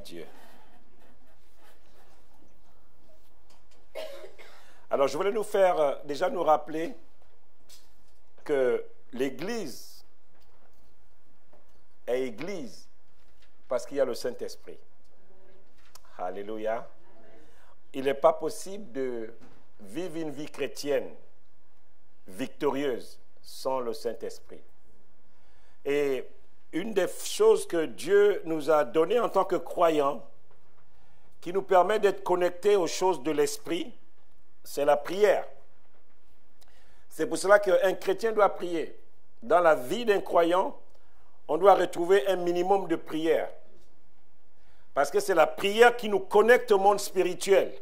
Dieu. Alors, je voulais nous faire, déjà nous rappeler que l'Église est Église parce qu'il y a le Saint-Esprit. Alléluia. Il n'est pas possible de vivre une vie chrétienne victorieuse sans le Saint-Esprit. Et une des choses que Dieu nous a données en tant que croyants, qui nous permet d'être connectés aux choses de l'Esprit, c'est la prière. C'est pour cela qu'un chrétien doit prier. Dans la vie d'un croyant, on doit retrouver un minimum de prière. Parce que c'est la prière qui nous connecte au monde spirituel.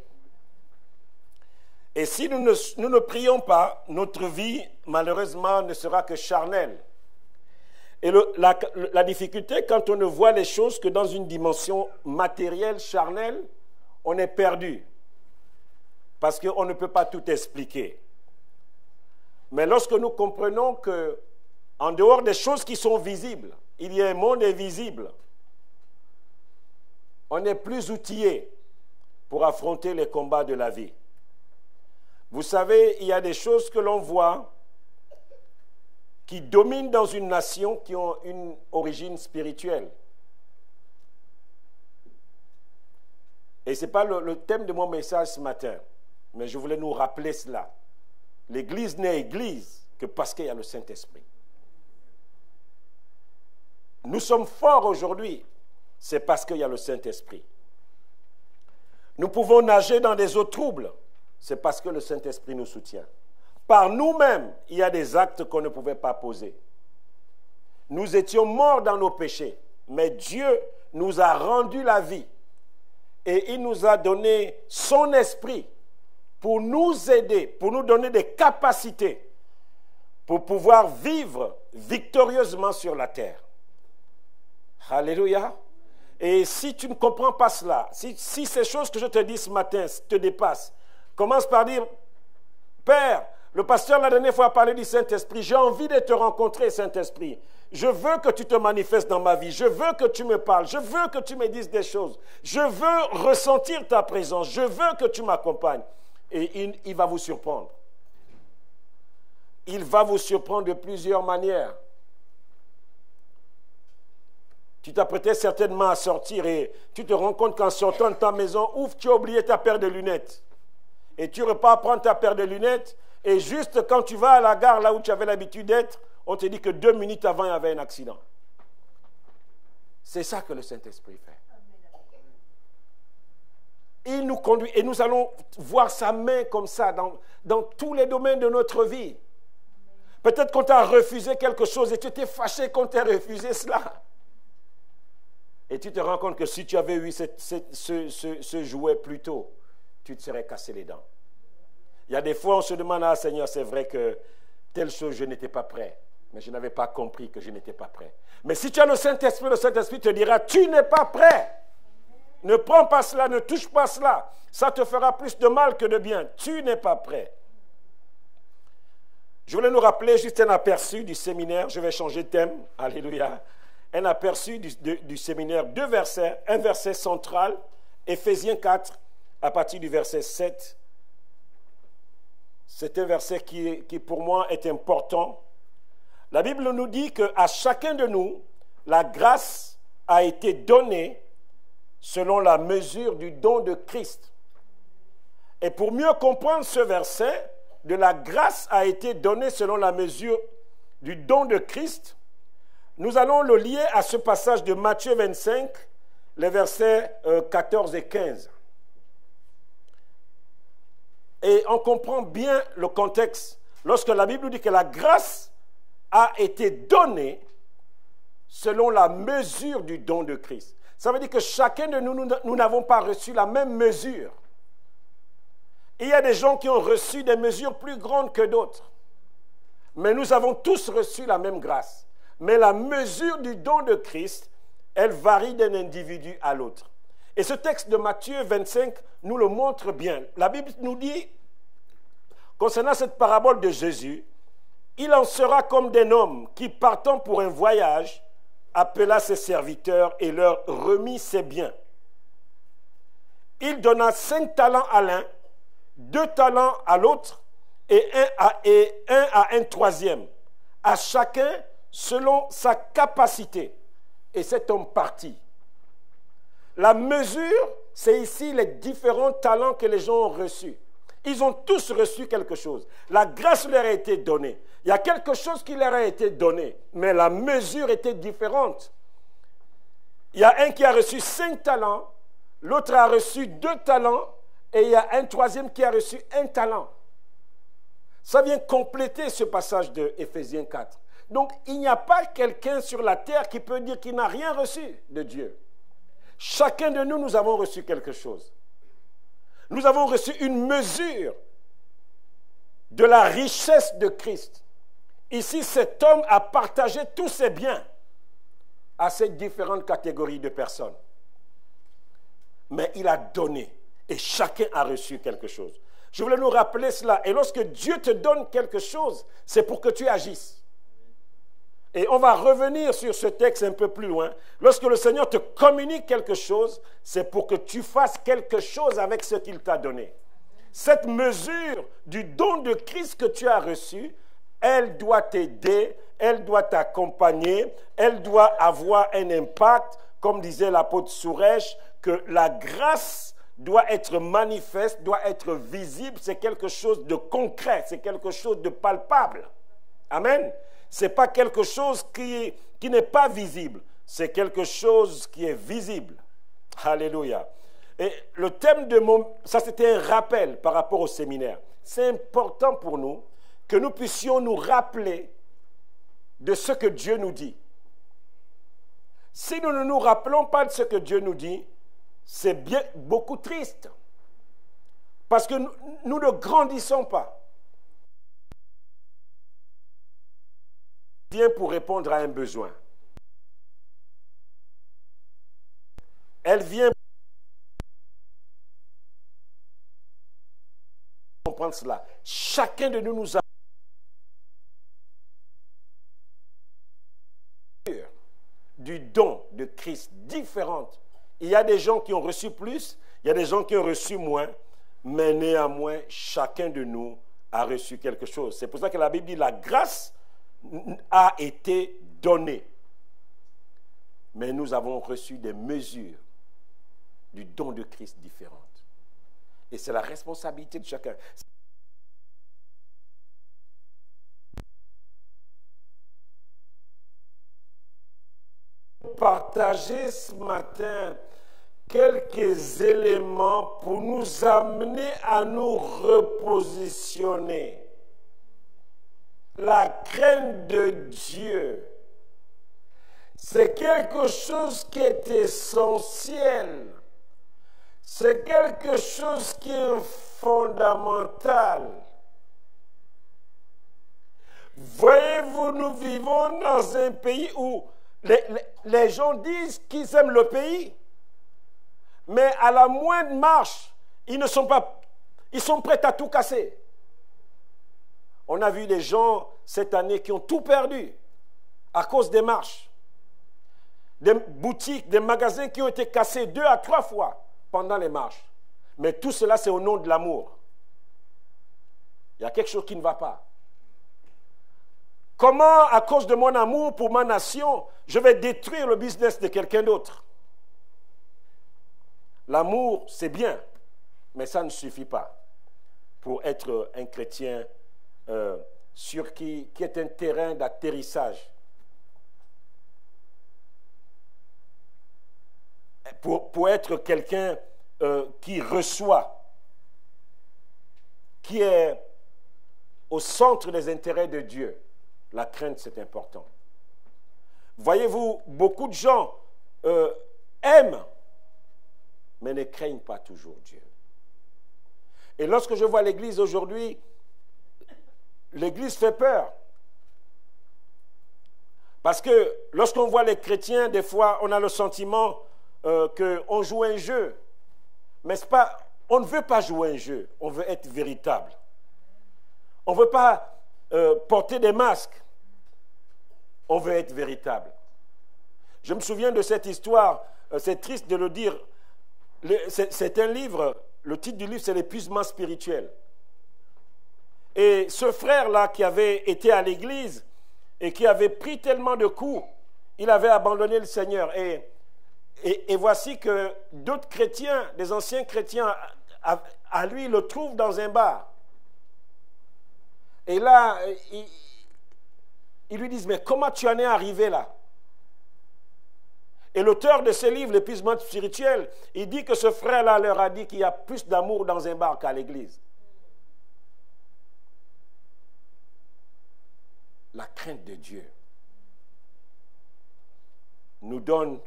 Et si nous ne prions pas, notre vie, malheureusement, ne sera que charnelle. Et la difficulté, quand on ne voit les choses que dans une dimension matérielle, charnelle, on est perdu. Parce qu'on ne peut pas tout expliquer. Mais lorsque nous comprenons que, en dehors des choses qui sont visibles, il y a un monde invisible, on est plus outillé pour affronter les combats de la vie. Vous savez, il y a des choses que l'on voit qui dominent dans une nation qui ont une origine spirituelle. Et ce n'est pas le thème de mon message ce matin, mais je voulais nous rappeler cela. L'Église n'est Église que parce qu'il y a le Saint-Esprit. Nous sommes forts aujourd'hui, c'est parce qu'il y a le Saint-Esprit. Nous pouvons nager dans des eaux troubles, c'est parce que le Saint-Esprit nous soutient. Par nous-mêmes, il y a des actes qu'on ne pouvait pas poser. Nous étions morts dans nos péchés, mais Dieu nous a rendu la vie et il nous a donné son esprit pour nous aider, pour nous donner des capacités pour pouvoir vivre victorieusement sur la terre. Alléluia. Et si tu ne comprends pas cela, si ces choses que je te dis ce matin te dépassent, commence par dire, Père, le pasteur la dernière fois a parlé du Saint-Esprit, j'ai envie de te rencontrer, Saint-Esprit. Je veux que tu te manifestes dans ma vie, je veux que tu me parles, je veux que tu me dises des choses, je veux ressentir ta présence, je veux que tu m'accompagnes. Et il va vous surprendre. Il va vous surprendre de plusieurs manières. Tu t'apprêtais certainement à sortir et tu te rends compte qu'en sortant de ta maison, ouf, tu as oublié ta paire de lunettes. Et tu repars prendre ta paire de lunettes et juste quand tu vas à la gare, là où tu avais l'habitude d'être, on te dit que 2 minutes avant, il y avait un accident. C'est ça que le Saint-Esprit fait. Il nous conduit et nous allons voir sa main comme ça dans tous les domaines de notre vie. Peut-être qu'on t'a refusé quelque chose et tu étais fâché qu'on t'ait refusé cela. Et tu te rends compte que si tu avais eu ce jouet plus tôt, tu te serais cassé les dents. Il y a des fois, on se demande, ah Seigneur, c'est vrai que telle chose, je n'étais pas prêt. Mais je n'avais pas compris que je n'étais pas prêt. Mais si tu as le Saint-Esprit te dira, tu n'es pas prêt. Ne prends pas cela, ne touche pas cela. Ça te fera plus de mal que de bien. Tu n'es pas prêt. Je voulais nous rappeler juste un aperçu du séminaire. Je vais changer de thème. Alléluia. Un aperçu du séminaire. 2 versets. Un verset central. Éphésiens 4, à partir du verset 7. C'est un verset qui pour moi est important. La Bible nous dit qu'à chacun de nous, la grâce a été donnée selon la mesure du don de Christ. Et pour mieux comprendre ce verset, de la grâce a été donnée selon la mesure du don de Christ, nous allons le lier à ce passage de Matthieu 25, les versets 14 et 15. Et on comprend bien le contexte lorsque la Bible nous dit que la grâce a été donnée selon la mesure du don de Christ. Ça veut dire que chacun de nous n'avons pas reçu la même mesure. Il y a des gens qui ont reçu des mesures plus grandes que d'autres. Mais nous avons tous reçu la même grâce. Mais la mesure du don de Christ, elle varie d'un individu à l'autre. Et ce texte de Matthieu 25 nous le montre bien. La Bible nous dit, concernant cette parabole de Jésus, il en sera comme d'un homme qui, partant pour un voyage, appela ses serviteurs et leur remit ses biens. il donna 5 talents à l'un, 2 talents à l'autre et un à un troisième, à chacun selon sa capacité. Et cet homme partit. La mesure, c'est ici les différents talents que les gens ont reçus. Ils ont tous reçu quelque chose. La grâce leur a été donnée. Il y a quelque chose qui leur a été donné, mais la mesure était différente. Il y a un qui a reçu 5 talents, l'autre a reçu 2 talents, et il y a un troisième qui a reçu 1 talent. Ça vient compléter ce passage de Éphésiens 4. Donc, il n'y a pas quelqu'un sur la terre qui peut dire qu'il n'a rien reçu de Dieu. Chacun de nous, nous avons reçu quelque chose. Nous avons reçu une mesure de la richesse de Christ. Ici, cet homme a partagé tous ses biens à ces différentes catégories de personnes. Mais il a donné et chacun a reçu quelque chose. Je voulais nous rappeler cela. Et lorsque Dieu te donne quelque chose, c'est pour que tu agisses. Et on va revenir sur ce texte un peu plus loin. Lorsque le Seigneur te communique quelque chose, c'est pour que tu fasses quelque chose avec ce qu'il t'a donné. Cette mesure du don de Christ que tu as reçu, elle doit t'aider, elle doit t'accompagner, elle doit avoir un impact, comme disait l'apôtre Sourèche, que la grâce doit être manifeste, doit être visible, c'est quelque chose de concret, c'est quelque chose de palpable. Amen. Ce n'est pas quelque chose qui n'est pas visible, c'est quelque chose qui est visible. Alléluia. Et le thème de ça c'était un rappel par rapport au séminaire. C'est important pour nous que nous puissions nous rappeler de ce que Dieu nous dit. Si nous ne nous rappelons pas de ce que Dieu nous dit, c'est bien beaucoup triste. Parce que nous ne grandissons pas. Vient pour répondre à un besoin. Elle vient pour comprendre cela. Chacun de nous a du don de Christ différente. Il y a des gens qui ont reçu plus, il y a des gens qui ont reçu moins, mais néanmoins, chacun de nous a reçu quelque chose. C'est pour ça que la Bible dit la grâce a été donnée. Mais nous avons reçu des mesures du don de Christ différentes. Et c'est la responsabilité de chacun. Partager ce matin quelques éléments pour nous amener à nous repositionner. La crainte de Dieu, c'est quelque chose qui est essentiel. C'est quelque chose qui est fondamental. Voyez-vous, nous vivons dans un pays où les gens disent qu'ils aiment le pays, mais à la moindre marche, ils sont prêts à tout casser. On a vu des gens cette année qui ont tout perdu à cause des marches. Des boutiques, des magasins qui ont été cassés 2 à 3 fois pendant les marches. Mais tout cela, c'est au nom de l'amour. Il y a quelque chose qui ne va pas. Comment, à cause de mon amour pour ma nation, je vais détruire le business de quelqu'un d'autre? L'amour, c'est bien, mais ça ne suffit pas pour être un chrétien sur qui est un terrain d'atterrissage. Pour être quelqu'un qui reçoit, qui est au centre des intérêts de Dieu. La crainte, c'est important. Voyez-vous, beaucoup de gens aiment, mais ne craignent pas toujours Dieu. Et lorsque je vois l'Église aujourd'hui, l'Église fait peur. Parce que lorsqu'on voit les chrétiens, des fois, on a le sentiment qu'on joue un jeu. Mais c'est pas, on ne veut pas jouer un jeu, on veut être véritable. On ne veut pas porter des masques. On veut être véritable. Je me souviens de cette histoire, c'est triste de le dire, c'est un livre, le titre du livre, c'est l'épuisement spirituel. Et ce frère-là qui avait été à l'église et qui avait pris tellement de coups, il avait abandonné le Seigneur. Et voici que d'autres chrétiens, des anciens chrétiens, à lui, le trouvent dans un bar. Et là, ils lui disent, mais comment tu en es arrivé là? Et l'auteur de ce livre, l'épuisement spirituel, il dit que ce frère-là leur a dit qu'il y a plus d'amour dans un bar qu'à l'église. La crainte de Dieu nous donne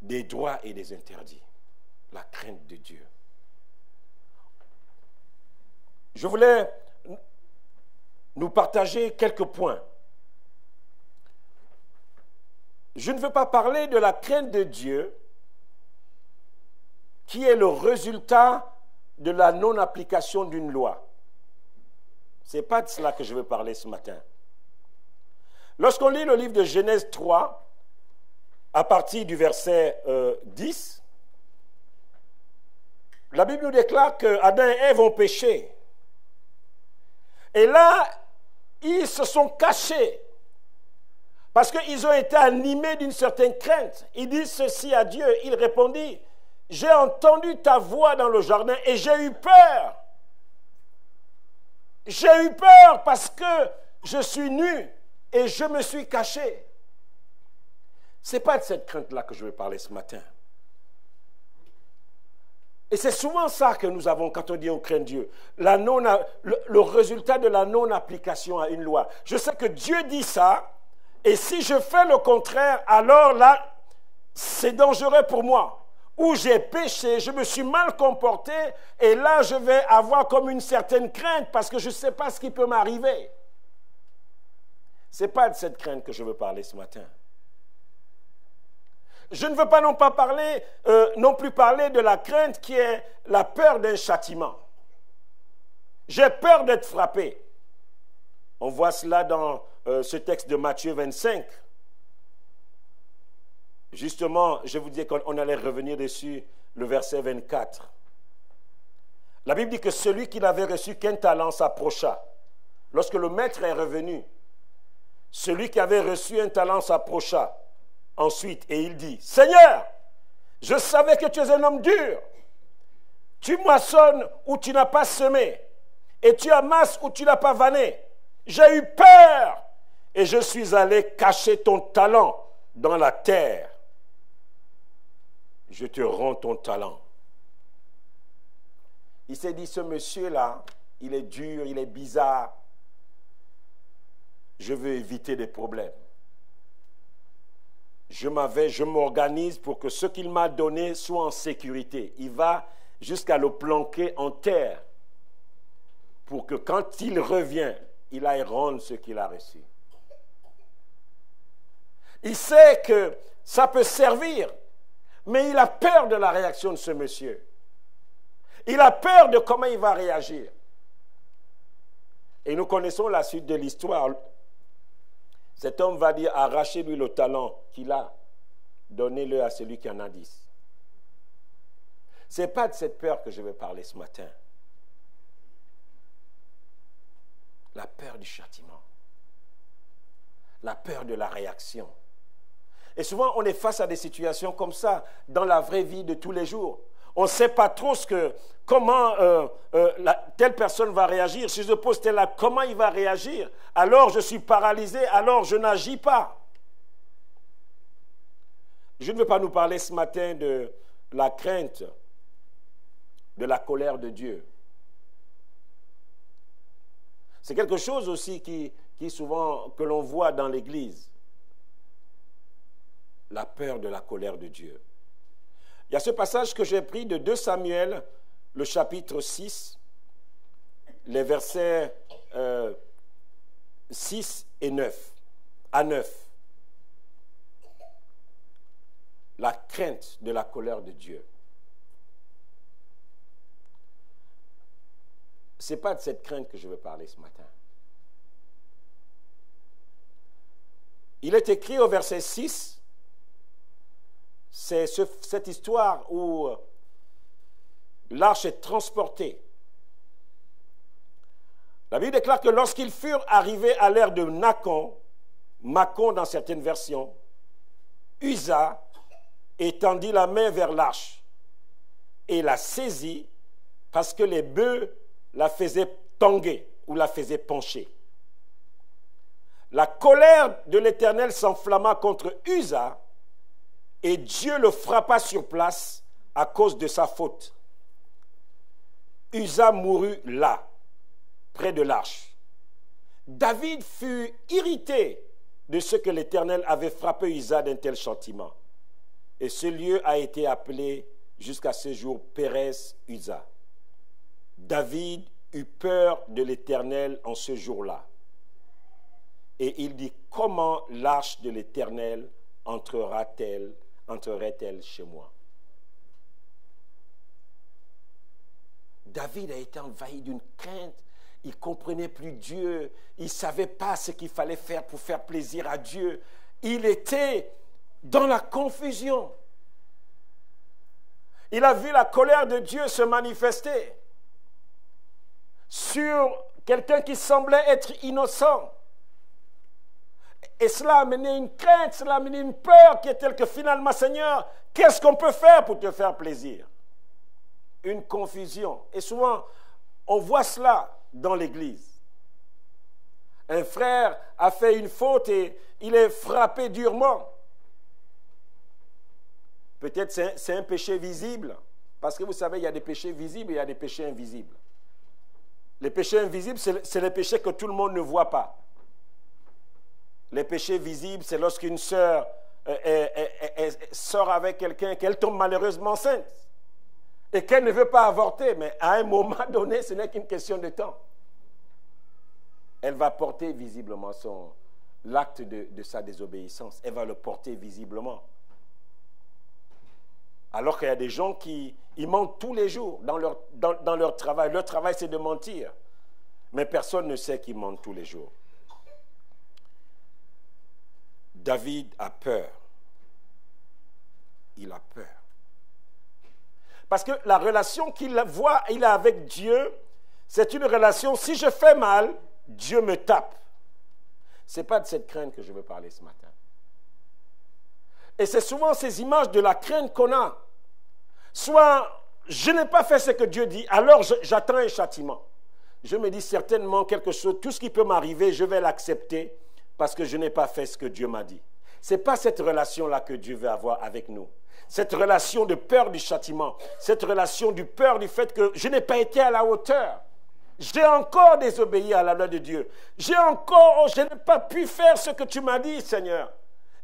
des droits et des interdits. La crainte de Dieu. Je voulais nous partager quelques points. Je ne veux pas parler de la crainte de Dieu qui est le résultat de la non-application d'une loi. Ce n'est pas de cela que je veux parler ce matin. Lorsqu'on lit le livre de Genèse 3, à partir du verset 10, la Bible nous déclare que Adam et Ève ont péché. Et là, ils se sont cachés parce qu'ils ont été animés d'une certaine crainte. Ils disent ceci à Dieu. Il répondit, « J'ai entendu ta voix dans le jardin et j'ai eu peur. J'ai eu peur parce que je suis nu et je me suis caché. » Ce n'est pas de cette crainte-là que je vais parler ce matin. Et c'est souvent ça que nous avons quand on dit on craint Dieu. Le résultat de la non-application à une loi. Je sais que Dieu dit ça, et si je fais le contraire, alors là, c'est dangereux pour moi. Ou j'ai péché, je me suis mal comporté, et là, je vais avoir comme une certaine crainte, parce que je ne sais pas ce qui peut m'arriver. Ce n'est pas de cette crainte que je veux parler ce matin. Je ne veux pas non plus parler de la crainte qui est la peur d'un châtiment. J'ai peur d'être frappé. On voit cela dans ce texte de Matthieu 25. Justement, je vous disais qu'on allait revenir dessus, le verset 24. La Bible dit que celui qui n'avait reçu qu'un talent s'approcha. Lorsque le maître est revenu, celui qui avait reçu un talent s'approcha. Ensuite, et il dit, « Seigneur, je savais que tu es un homme dur. Tu moissonnes où tu n'as pas semé, et tu amasses où tu n'as pas vanné. J'ai eu peur, et je suis allé cacher ton talent dans la terre. Je te rends ton talent. » Il s'est dit, ce monsieur-là, il est dur, il est bizarre. Je veux éviter des problèmes. Je m'organise pour que ce qu'il m'a donné soit en sécurité. Il va jusqu'à le planquer en terre pour que quand il revient, il aille rendre ce qu'il a reçu. Il sait que ça peut servir, mais il a peur de la réaction de ce monsieur. Il a peur de comment il va réagir. Et nous connaissons la suite de l'histoire. Cet homme va dire, arrachez-lui le talent qu'il a, donnez-le à celui qui en a 10. Ce n'est pas de cette peur que je vais parler ce matin. La peur du châtiment. La peur de la réaction. Et souvent, on est face à des situations comme ça dans la vraie vie de tous les jours. On ne sait pas trop comment telle personne va réagir. Si je pose tel acte, comment il va réagir? Alors je suis paralysé, alors je n'agis pas. Je ne veux pas nous parler ce matin de la crainte, de la colère de Dieu. C'est quelque chose aussi qui souvent que l'on voit dans l'Église. La peur de la colère de Dieu. Il y a ce passage que j'ai pris de 2 Samuel, le chapitre 6, les versets 6 et 9, à 9. La crainte de la colère de Dieu. Ce n'est pas de cette crainte que je veux parler ce matin. Il est écrit au verset 6, c'est cette histoire où l'arche est transportée. La Bible déclare que lorsqu'ils furent arrivés à l'ère de Macon dans certaines versions, Uza étendit la main vers l'arche et la saisit parce que les bœufs la faisaient tanguer ou la faisaient pencher. La colère de l'Éternel s'enflamma contre Uza et Dieu le frappa sur place à cause de sa faute. Uza mourut là, près de l'arche. David fut irrité de ce que l'Éternel avait frappé Uza d'un tel châtiment. Et ce lieu a été appelé jusqu'à ce jour Pérez Uza. David eut peur de l'Éternel en ce jour-là. Et il dit, comment l'arche de l'Éternel entrerait-elle chez moi? David a été envahi d'une crainte. Il ne comprenait plus Dieu. Il ne savait pas ce qu'il fallait faire pour faire plaisir à Dieu. Il était dans la confusion. Il a vu la colère de Dieu se manifester sur quelqu'un qui semblait être innocent. Et cela a amené une crainte, cela a amené une peur qui est telle que finalement, Seigneur, qu'est-ce qu'on peut faire pour te faire plaisir? Une confusion. Et souvent, on voit cela dans l'Église. Un frère a fait une faute et il est frappé durement. Peut-être c'est un péché visible, parce que vous savez, il y a des péchés visibles et il y a des péchés invisibles. Les péchés invisibles, c'est les péchés que tout le monde ne voit pas. Les péchés visibles, c'est lorsqu'une sœur sort avec quelqu'un, qu'elle tombe malheureusement enceinte et qu'elle ne veut pas avorter, mais à un moment donné, ce n'est qu'une question de temps. Elle va porter visiblement l'acte de sa désobéissance. Elle va le porter visiblement. Alors qu'il y a des gens qui mentent tous les jours dans leur travail. Leur travail, c'est de mentir. Mais personne ne sait qu'ils mentent tous les jours. David a peur. Il a peur. Parce que la relation qu'il a avec Dieu, c'est une relation, si je fais mal, Dieu me tape. Ce n'est pas de cette crainte que je veux parler ce matin. Et c'est souvent ces images de la crainte qu'on a. Soit, je n'ai pas fait ce que Dieu dit, alors j'attends un châtiment. Je me dis certainement quelque chose, tout ce qui peut m'arriver, je vais l'accepter parce que je n'ai pas fait ce que Dieu m'a dit. Ce n'est pas cette relation-là que Dieu veut avoir avec nous. Cette relation de peur du châtiment, cette relation de peur du fait que je n'ai pas été à la hauteur. J'ai encore désobéi à la loi de Dieu. Je n'ai pas pu faire ce que tu m'as dit, Seigneur.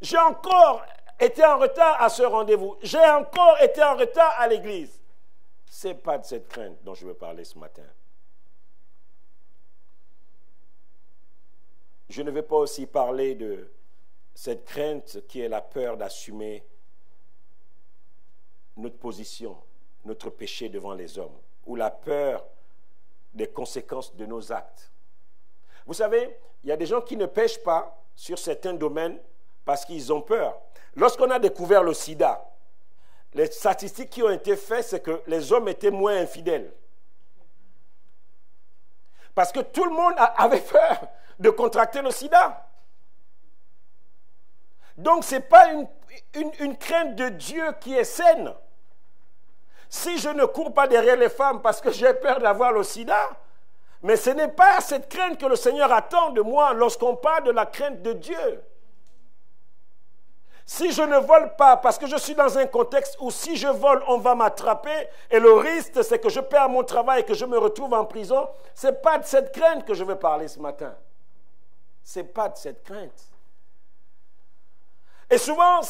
J'ai encore été en retard à ce rendez-vous. J'ai encore été en retard à l'église. Ce n'est pas de cette crainte dont je veux parler ce matin. Je ne vais pas aussi parler de cette crainte qui est la peur d'assumer notre position, notre péché devant les hommes, ou la peur des conséquences de nos actes. Vous savez, il y a des gens qui ne pêchent pas sur certains domaines parce qu'ils ont peur. Lorsqu'on a découvert le sida, les statistiques qui ont été faites, c'est que les hommes étaient moins infidèles. Parce que tout le monde avait peur de contracter le sida. Donc, ce n'est pas une crainte de Dieu qui est saine. Si je ne cours pas derrière les femmes parce que j'ai peur d'avoir le sida, mais ce n'est pas cette crainte que le Seigneur attend de moi lorsqu'on parle de la crainte de Dieu. Si je ne vole pas parce que je suis dans un contexte où si je vole, on va m'attraper et le risque, c'est que je perds mon travail et que je me retrouve en prison, ce n'est pas de cette crainte que je veux parler ce matin. Ce n'est pas de cette crainte. Et souvent,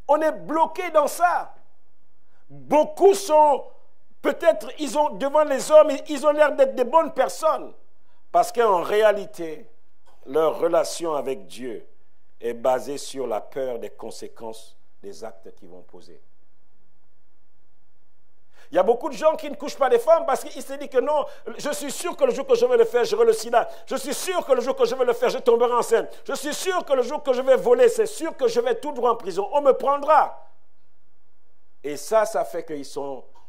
on est bloqué dans ça. Beaucoup sont, peut-être, devant les hommes, ils ont l'air d'être des bonnes personnes. Parce qu'en réalité, leur relation avec Dieu est basée sur la peur des conséquences des actes qu'ils vont poser. Il y a beaucoup de gens qui ne couchent pas des femmes parce qu'ils se disent que non, je suis sûr que le jour que je vais le faire, j'aurai le sida. Je suis sûr que le jour que je vais le faire, je tomberai enceinte. Je suis sûr que le jour que je vais voler, c'est sûr que je vais tout droit en prison. On me prendra. Et ça fait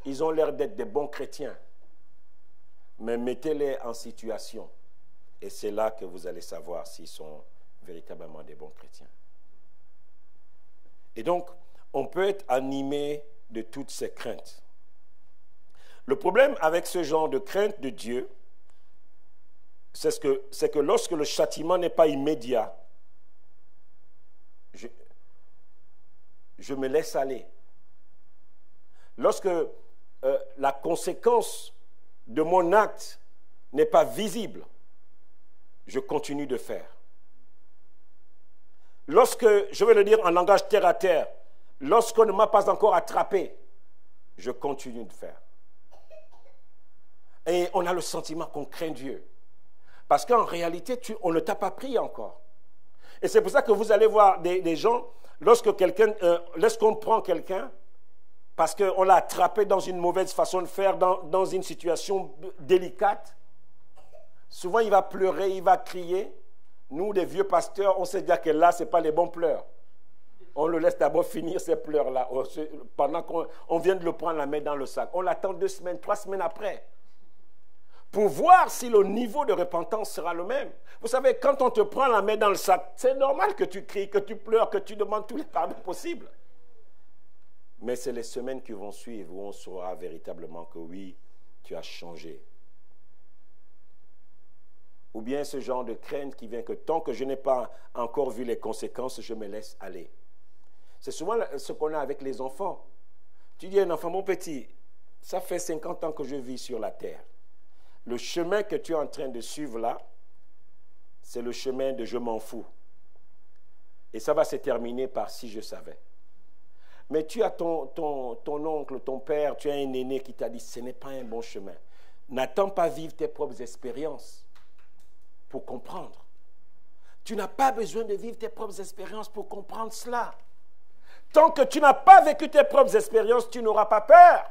ils ont l'air d'être des bons chrétiens. Mais mettez-les en situation. Et c'est là que vous allez savoir s'ils sont véritablement des bons chrétiens. Et donc, on peut être animé de toutes ces craintes. Le problème avec ce genre de crainte de Dieu, c'est que lorsque le châtiment n'est pas immédiat, je me laisse aller. Lorsque la conséquence de mon acte n'est pas visible, je continue de faire. Lorsque, je vais le dire en langage terre à terre, lorsqu'on ne m'a pas encore attrapé, je continue de faire. Et on a le sentiment qu'on craint Dieu. Parce qu'en réalité, on ne t'a pas pris encore. Et c'est pour ça que vous allez voir des gens, lorsqu'on prend quelqu'un, parce qu'on l'a attrapé dans une mauvaise façon de faire, dans une situation délicate, souvent il va pleurer, il va crier. Nous, des vieux pasteurs, on sait déjà que là, ce n'est pas les bons pleurs. On le laisse d'abord finir ces pleurs-là, pendant qu'on vient de le prendre, la mettre dans le sac. On l'attend 2 semaines, 3 semaines après, pour voir si le niveau de repentance sera le même. Vous savez, quand on te prend la main dans le sac, c'est normal que tu cries, que tu pleures, que tu demandes tous les pardons possibles. Mais c'est les semaines qui vont suivre où on saura véritablement que oui, tu as changé. Ou bien ce genre de crainte qui vient que tant que je n'ai pas encore vu les conséquences, je me laisse aller. C'est souvent ce qu'on a avec les enfants. Tu dis à un enfant, mon petit, ça fait 50 ans que je vis sur la terre. Le chemin que tu es en train de suivre là, c'est le chemin de je m'en fous. Et ça va se terminer par si je savais. Mais tu as ton oncle, ton père, tu as un aîné qui t'a dit, ce n'est pas un bon chemin. N'attends pas vivre tes propres expériences pour comprendre. Tu n'as pas besoin de vivre tes propres expériences pour comprendre cela. Tant que tu n'as pas vécu tes propres expériences, tu n'auras pas peur.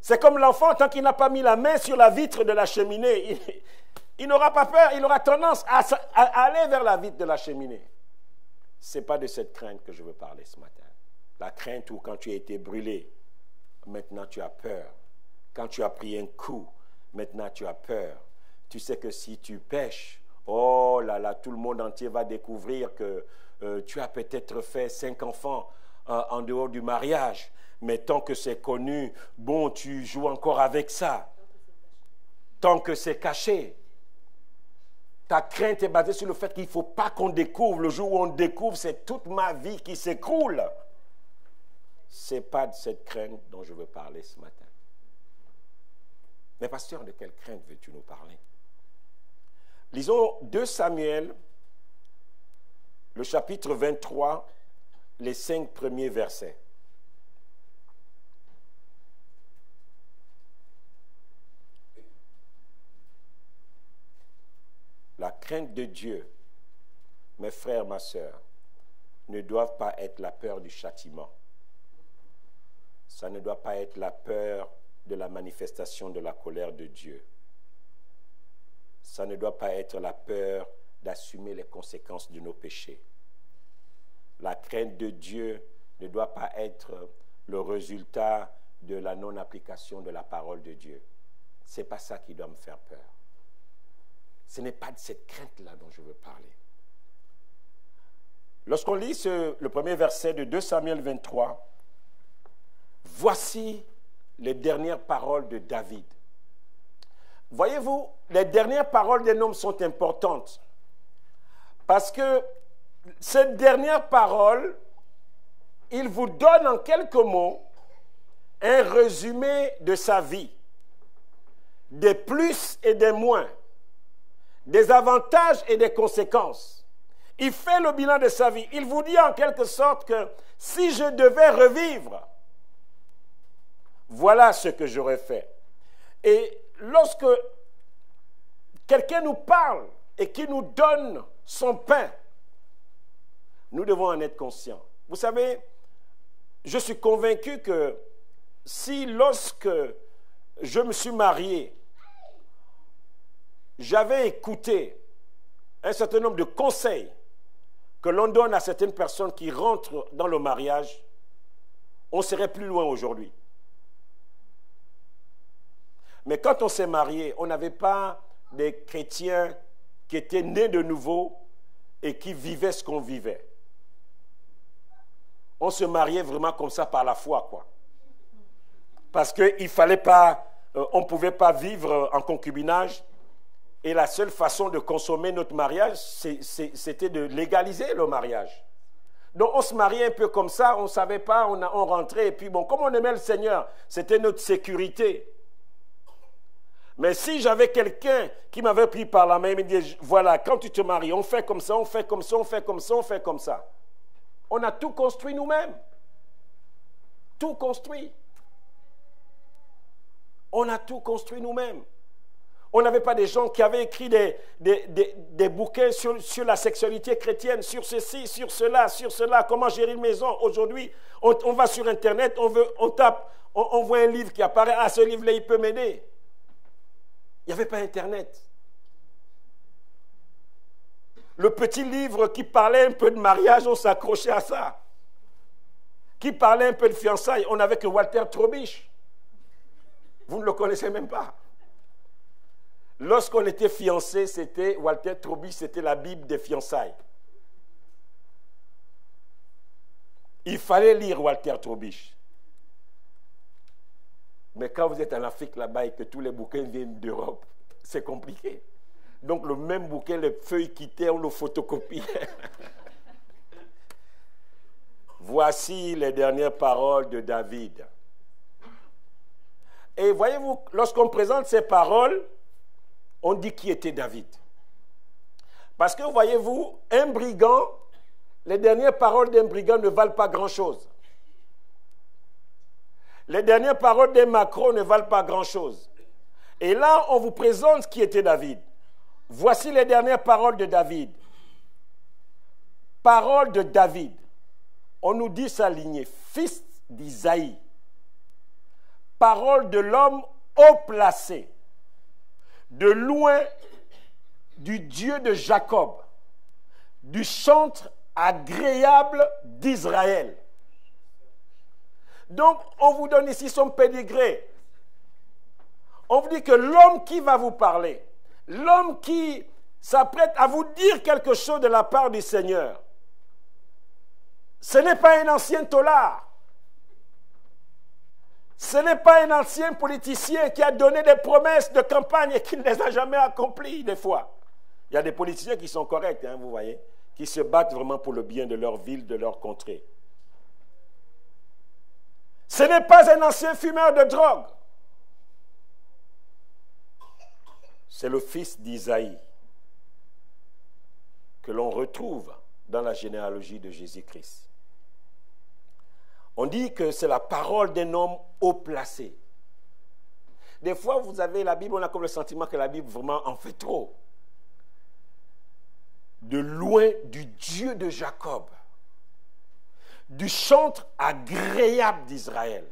C'est comme l'enfant, tant qu'il n'a pas mis la main sur la vitre de la cheminée, il n'aura pas peur, il aura tendance à aller vers la vitre de la cheminée. Ce n'est pas de cette crainte que je veux parler ce matin. La crainte où quand tu as été brûlé, maintenant tu as peur. Quand tu as pris un coup, maintenant tu as peur. Tu sais que si tu pèches, oh là là, tout le monde entier va découvrir que tu as peut-être fait 5 enfants en dehors du mariage. Mais tant que c'est connu, bon, tu joues encore avec ça. Tant que c'est caché. Ta crainte est basée sur le fait qu'il ne faut pas qu'on découvre. Le jour où on découvre, c'est toute ma vie qui s'écroule. Ce n'est pas de cette crainte dont je veux parler ce matin. Mais pasteur, de quelle crainte veux-tu nous parler? Lisons 2 Samuel, le chapitre 23, les 5 premiers versets. La crainte de Dieu, mes frères, ma sœur, ne doivent pas être la peur du châtiment. Ça ne doit pas être la peur de la manifestation de la colère de Dieu. Ça ne doit pas être la peur d'assumer les conséquences de nos péchés. La crainte de Dieu ne doit pas être le résultat de la non-application de la parole de Dieu. Ce n'est pas ça qui doit me faire peur. Ce n'est pas de cette crainte-là dont je veux parler. Lorsqu'on lit le premier verset de 2 Samuel 23, voici les dernières paroles de David. Voyez-vous, les dernières paroles d'un homme sont importantes. Parce que cette dernière parole, il vous donne en quelques mots un résumé de sa vie. Des plus et des moins. Des avantages et des conséquences. Il fait le bilan de sa vie. Il vous dit en quelque sorte que si je devais revivre, voilà ce que j'aurais fait. Et lorsque quelqu'un nous parle et qui nous donne son pain, nous devons en être conscients. Vous savez, je suis convaincu que si lorsque je me suis marié, j'avais écouté un certain nombre de conseils que l'on donne à certaines personnes qui rentrent dans le mariage, on serait plus loin aujourd'hui. Mais quand on s'est marié, on n'avait pas des chrétiens qui étaient nés de nouveau et qui vivaient ce qu'on vivait. On se mariait vraiment comme ça par la foi, quoi. Parce qu'il fallait pas, on ne pouvait pas vivre en concubinage. Et la seule façon de consommer notre mariage, c'était de légaliser le mariage. Donc on se mariait un peu comme ça, on ne savait pas, on rentrait. Et puis bon, comme on aimait le Seigneur, c'était notre sécurité. Mais si j'avais quelqu'un qui m'avait pris par la main et me disait, voilà, quand tu te maries, on fait comme ça, on fait comme ça, on fait comme ça, on fait comme ça. On a tout construit nous-mêmes. Tout construit. On a tout construit nous-mêmes. On n'avait pas des gens qui avaient écrit des bouquins sur la sexualité chrétienne, sur ceci, sur cela, comment gérer une maison. Aujourd'hui, on va sur Internet, on tape, on voit un livre qui apparaît. Ah, ce livre-là, il peut m'aider. Il n'y avait pas Internet. Le petit livre qui parlait un peu de mariage, on s'accrochait à ça. Qui parlait un peu de fiançailles, on n'avait que Walter Trobich. Vous ne le connaissez même pas. Lorsqu'on était fiancés, c'était Walter Trobich, c'était la Bible des fiançailles. Il fallait lire Walter Trobich. Mais quand vous êtes en Afrique là-bas et que tous les bouquins viennent d'Europe, c'est compliqué. Donc le même bouquin, les feuilles quittaient, on le photocopiait. Voici les dernières paroles de David. Et voyez-vous, lorsqu'on présente ces paroles, on dit qui était David. Parce que, voyez-vous, un brigand, les dernières paroles d'un brigand ne valent pas grand-chose. Les dernières paroles d'un Macron ne valent pas grand-chose. Et là, on vous présente qui était David. Voici les dernières paroles de David. Paroles de David. On nous dit sa lignée, fils d'Isaïe. Parole de l'homme haut placé, de loin du Dieu de Jacob, du chantre agréable d'Israël. Donc, on vous donne ici son pédigré. On vous dit que l'homme qui va vous parler, l'homme qui s'apprête à vous dire quelque chose de la part du Seigneur, ce n'est pas un ancien tolard. Ce n'est pas un ancien politicien qui a donné des promesses de campagne et qui ne les a jamais accomplies des fois. Il y a des politiciens qui sont corrects, hein, vous voyez, qui se battent vraiment pour le bien de leur ville, de leur contrée. Ce n'est pas un ancien fumeur de drogue. C'est le fils d'Isaïe que l'on retrouve dans la généalogie de Jésus-Christ. On dit que c'est la parole d'un homme haut placé. Des fois, vous avez la Bible, on a comme le sentiment que la Bible vraiment en fait trop. De loin du Dieu de Jacob, du chantre agréable d'Israël.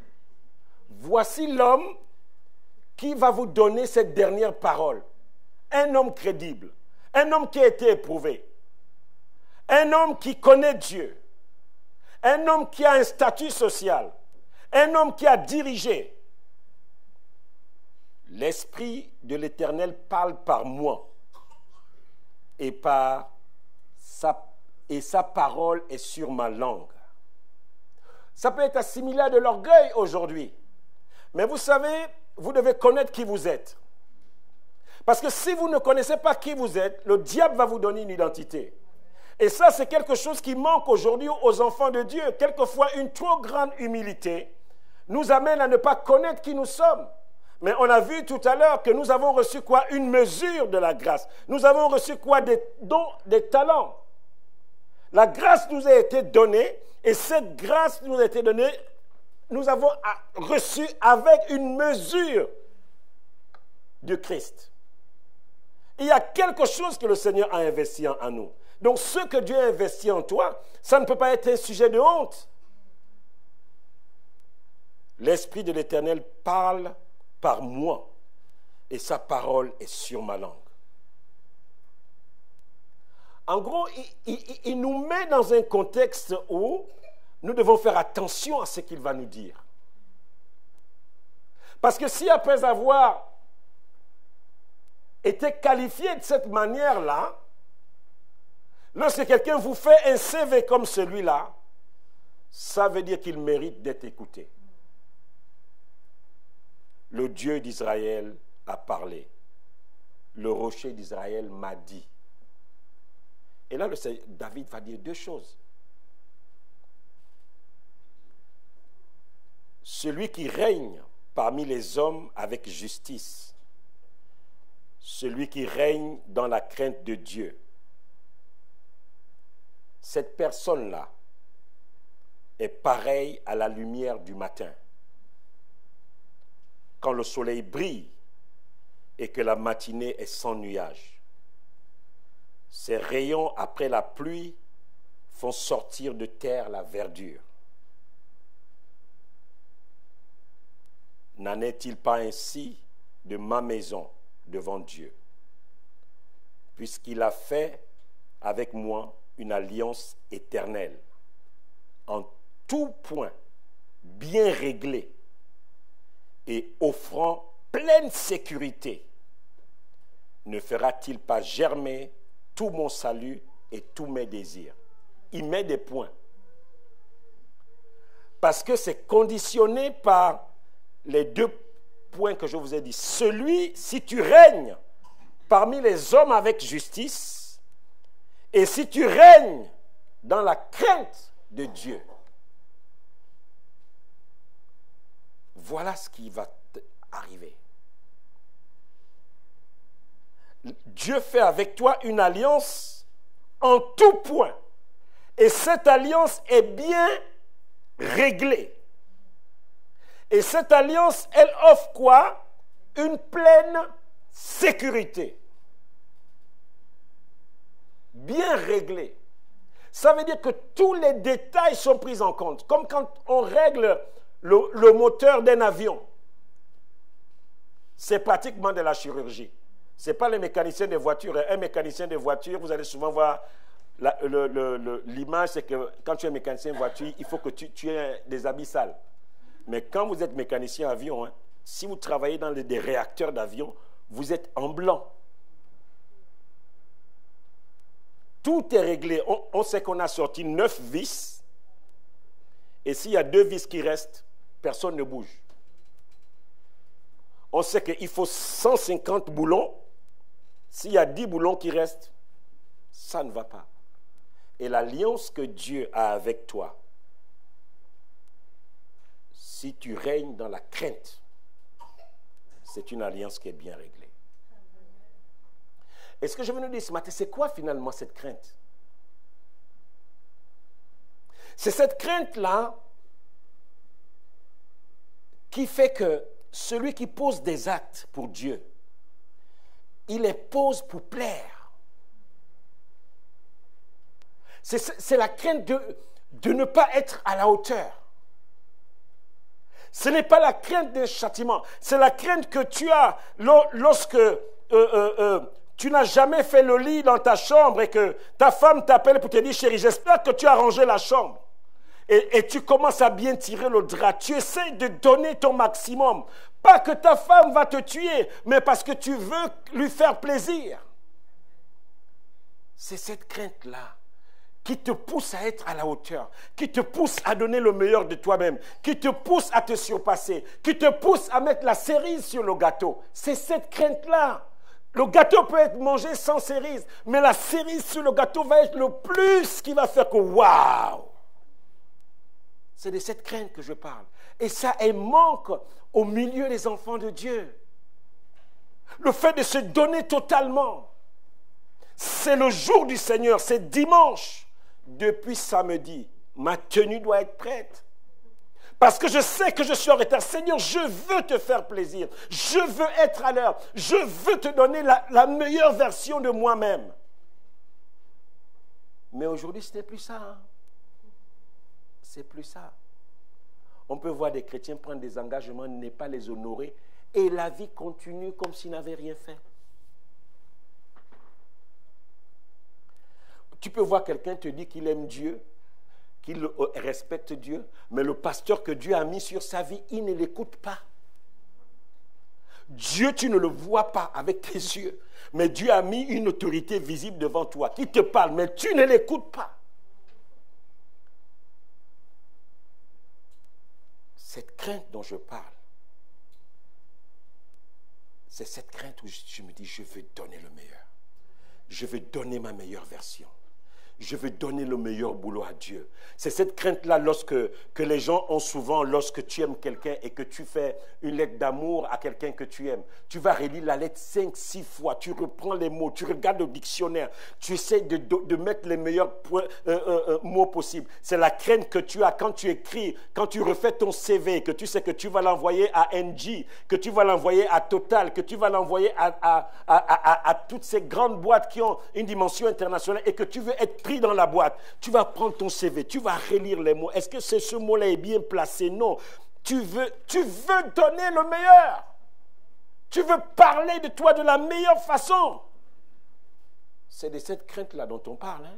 Voici l'homme qui va vous donner cette dernière parole. Un homme crédible, un homme qui a été éprouvé, un homme qui connaît Dieu, un homme qui a un statut social, un homme qui a dirigé. L'Esprit de l'Éternel parle par moi et sa parole est sur ma langue. Ça peut être assimilé à de l'orgueil aujourd'hui. Mais vous savez, vous devez connaître qui vous êtes. Parce que si vous ne connaissez pas qui vous êtes, le diable va vous donner une identité. Et ça, c'est quelque chose qui manque aujourd'hui aux enfants de Dieu. Quelquefois, une trop grande humilité nous amène à ne pas connaître qui nous sommes. Mais on a vu tout à l'heure que nous avons reçu quoi? Une mesure de la grâce. Nous avons reçu quoi? Des dons, des talents. La grâce nous a été donnée et cette grâce nous a été donnée, nous avons reçu avec une mesure de Christ. Il y a quelque chose que le Seigneur a investi en nous. Donc ce que Dieu a investi en toi, ça ne peut pas être un sujet de honte. L'Esprit de l'Éternel parle par moi et sa parole est sur ma langue. En gros, il nous met dans un contexte où nous devons faire attention à ce qu'il va nous dire. Parce que si après avoir été qualifié de cette manière-là, lorsque quelqu'un vous fait un CV comme celui-là, ça veut dire qu'il mérite d'être écouté. Le Dieu d'Israël a parlé. Le rocher d'Israël m'a dit. Et là, David va dire deux choses. Celui qui règne parmi les hommes avec justice, celui qui règne dans la crainte de Dieu, cette personne-là est pareille à la lumière du matin. Quand le soleil brille et que la matinée est sans nuage. Ses rayons après la pluie font sortir de terre la verdure. N'en est-il pas ainsi de ma maison devant Dieu, puisqu'il a fait avec moi une alliance éternelle, en tout point bien réglée et offrant pleine sécurité, ne fera-t-il pas germer tout mon salut et tous mes désirs? Il met des points. Parce que c'est conditionné par les deux points que je vous ai dit. Celui, si tu règnes parmi les hommes avec justice, et si tu règnes dans la crainte de Dieu, voilà ce qui va arriver. Dieu fait avec toi une alliance en tout point. Et cette alliance est bien réglée. Et cette alliance, elle offre quoi? Une pleine sécurité. Bien réglée. Ça veut dire que tous les détails sont pris en compte. Comme quand on règle le moteur d'un avion. C'est pratiquement de la chirurgie. Ce n'est pas les mécaniciens de voitures. Un mécanicien de voiture, vous allez souvent voir l'image, c'est que quand tu es mécanicien de voiture, il faut que tu aies des habits sales. Mais quand vous êtes mécanicien avion, si vous travaillez dans des réacteurs d'avion, vous êtes en blanc. Tout est réglé. On sait qu'on a sorti 9 vis. Et s'il y a 2 vis qui restent, personne ne bouge. On sait qu'il faut 150 boulons. S'il y a 10 boulons qui restent, ça ne va pas. Et l'alliance que Dieu a avec toi, si tu règnes dans la crainte, c'est une alliance qui est bien réglée. Et ce que je veux nous dire ce matin, c'est quoi finalement cette crainte? C'est cette crainte-là qui fait que celui qui pose des actes pour Dieu, il les pose pour plaire. C'est la crainte de ne pas être à la hauteur. Ce n'est pas la crainte d'un châtiment. C'est la crainte que tu as lorsque tu n'as jamais fait le lit dans ta chambre et que ta femme t'appelle pour te dire, chérie, j'espère que tu as rangé la chambre. Et tu commences à bien tirer le drap. Tu essaies de donner ton maximum. Pas que ta femme va te tuer, mais parce que tu veux lui faire plaisir. C'est cette crainte-là qui te pousse à être à la hauteur, qui te pousse à donner le meilleur de toi-même, qui te pousse à te surpasser, qui te pousse à mettre la cerise sur le gâteau. C'est cette crainte-là. Le gâteau peut être mangé sans cerise, mais la cerise sur le gâteau va être le plus qui va faire que waouh! C'est de cette crainte que je parle. Et ça, elle manque au milieu des enfants de Dieu. Le fait de se donner totalement. C'est le jour du Seigneur, c'est dimanche. Depuis samedi, ma tenue doit être prête. Parce que je sais que je suis en retard. Seigneur, je veux te faire plaisir. Je veux être à l'heure. Je veux te donner la meilleure version de moi-même. Mais aujourd'hui, ce n'est plus ça. Hein? C'est plus ça. On peut voir des chrétiens prendre des engagements, ne pas les honorer, et la vie continue comme s'ils n'avaient rien fait. Tu peux voir quelqu'un te dire qu'il aime Dieu, qu'il respecte Dieu, mais le pasteur que Dieu a mis sur sa vie, il ne l'écoute pas. Dieu, tu ne le vois pas avec tes yeux, mais Dieu a mis une autorité visible devant toi qui te parle, mais tu ne l'écoutes pas. Cette crainte dont je parle, c'est cette crainte où je me dis, je veux donner le meilleur. Je veux donner ma meilleure version. Je veux donner le meilleur boulot à Dieu. C'est cette crainte-là que les gens ont souvent lorsque tu aimes quelqu'un et que tu fais une lettre d'amour à quelqu'un que tu aimes. Tu vas relire la lettre 5-6 fois, tu reprends les mots, tu regardes le dictionnaire, tu essaies de mettre les meilleurs mots possibles. C'est la crainte que tu as quand tu écris, quand tu refais ton CV, que tu sais que tu vas l'envoyer à NG, que tu vas l'envoyer à Total, que tu vas l'envoyer à toutes ces grandes boîtes qui ont une dimension internationale et que tu veux être pris dans la boîte. Tu vas prendre ton CV, tu vas relire les mots. Est-ce que ce mot-là est bien placé? Non. Tu veux donner le meilleur. Tu veux parler de toi de la meilleure façon. C'est de cette crainte-là dont on parle. Hein?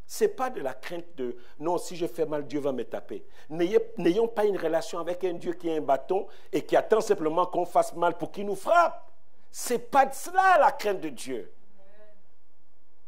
Ce n'est pas de la crainte de « non, si je fais mal, Dieu va me taper ». N'ayons pas une relation avec un Dieu qui a un bâton et qui attend simplement qu'on fasse mal pour qu'il nous frappe. Ce n'est pas de cela la crainte de Dieu.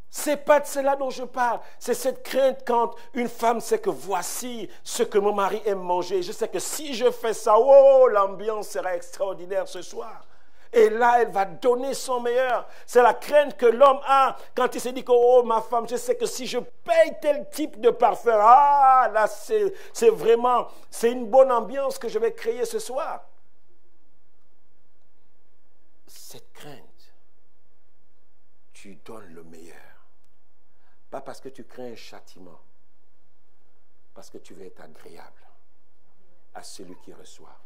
Ce n'est pas de cela dont je parle. C'est cette crainte quand une femme sait que voici ce que mon mari aime manger. Je sais que si je fais ça, oh, l'ambiance sera extraordinaire ce soir. Et là, elle va donner son meilleur. C'est la crainte que l'homme a quand il se dit que, oh, ma femme, je sais que si je paye tel type de parfum, ah, là, c'est vraiment, c'est une bonne ambiance que je vais créer ce soir. Cette crainte, tu donnes le meilleur. Pas parce que tu crains un châtiment, parce que tu veux être agréable à celui qui reçoit.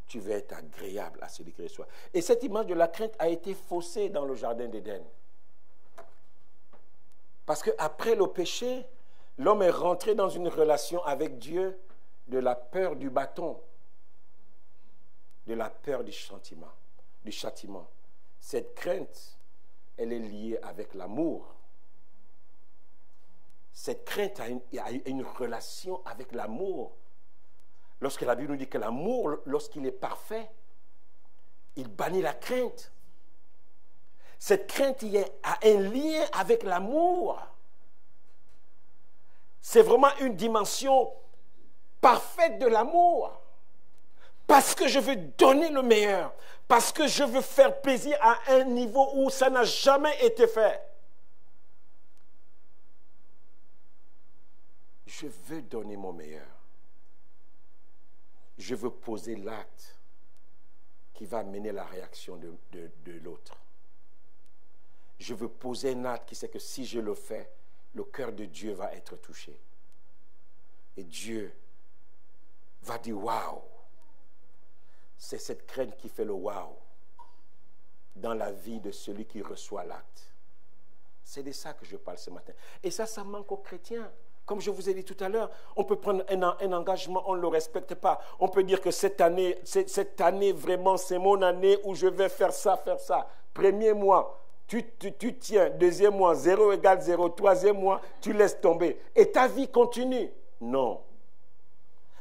Tu veux être agréable à celui qui reçoit. Et cette image de la crainte a été faussée dans le jardin d'Éden. Parce qu'après le péché, l'homme est rentré dans une relation avec Dieu de la peur du bâton, de la peur du châtiment. Cette crainte, elle est liée avec l'amour. Cette crainte a une relation avec l'amour. Lorsque la Bible nous dit que l'amour, lorsqu'il est parfait, il bannit la crainte. Cette crainte a un lien avec l'amour. C'est vraiment une dimension parfaite de l'amour. Parce que je veux donner le meilleur. Parce que je veux faire plaisir à un niveau où ça n'a jamais été fait. Je veux donner mon meilleur. Je veux poser l'acte qui va amener la réaction de l'autre. Je veux poser un acte qui sait que si je le fais, le cœur de Dieu va être touché. Et Dieu va dire waouh. C'est cette crainte qui fait le waouh dans la vie de celui qui reçoit l'acte. C'est de ça que je parle ce matin. Et ça manque aux chrétiens. Comme je vous ai dit tout à l'heure, on peut prendre un engagement, on ne le respecte pas. On peut dire que cette année vraiment, c'est mon année où je vais faire ça. Premier mois, tu tiens. Deuxième mois, 0 égale 0. Troisième mois, tu laisses tomber. Et ta vie continue. Non.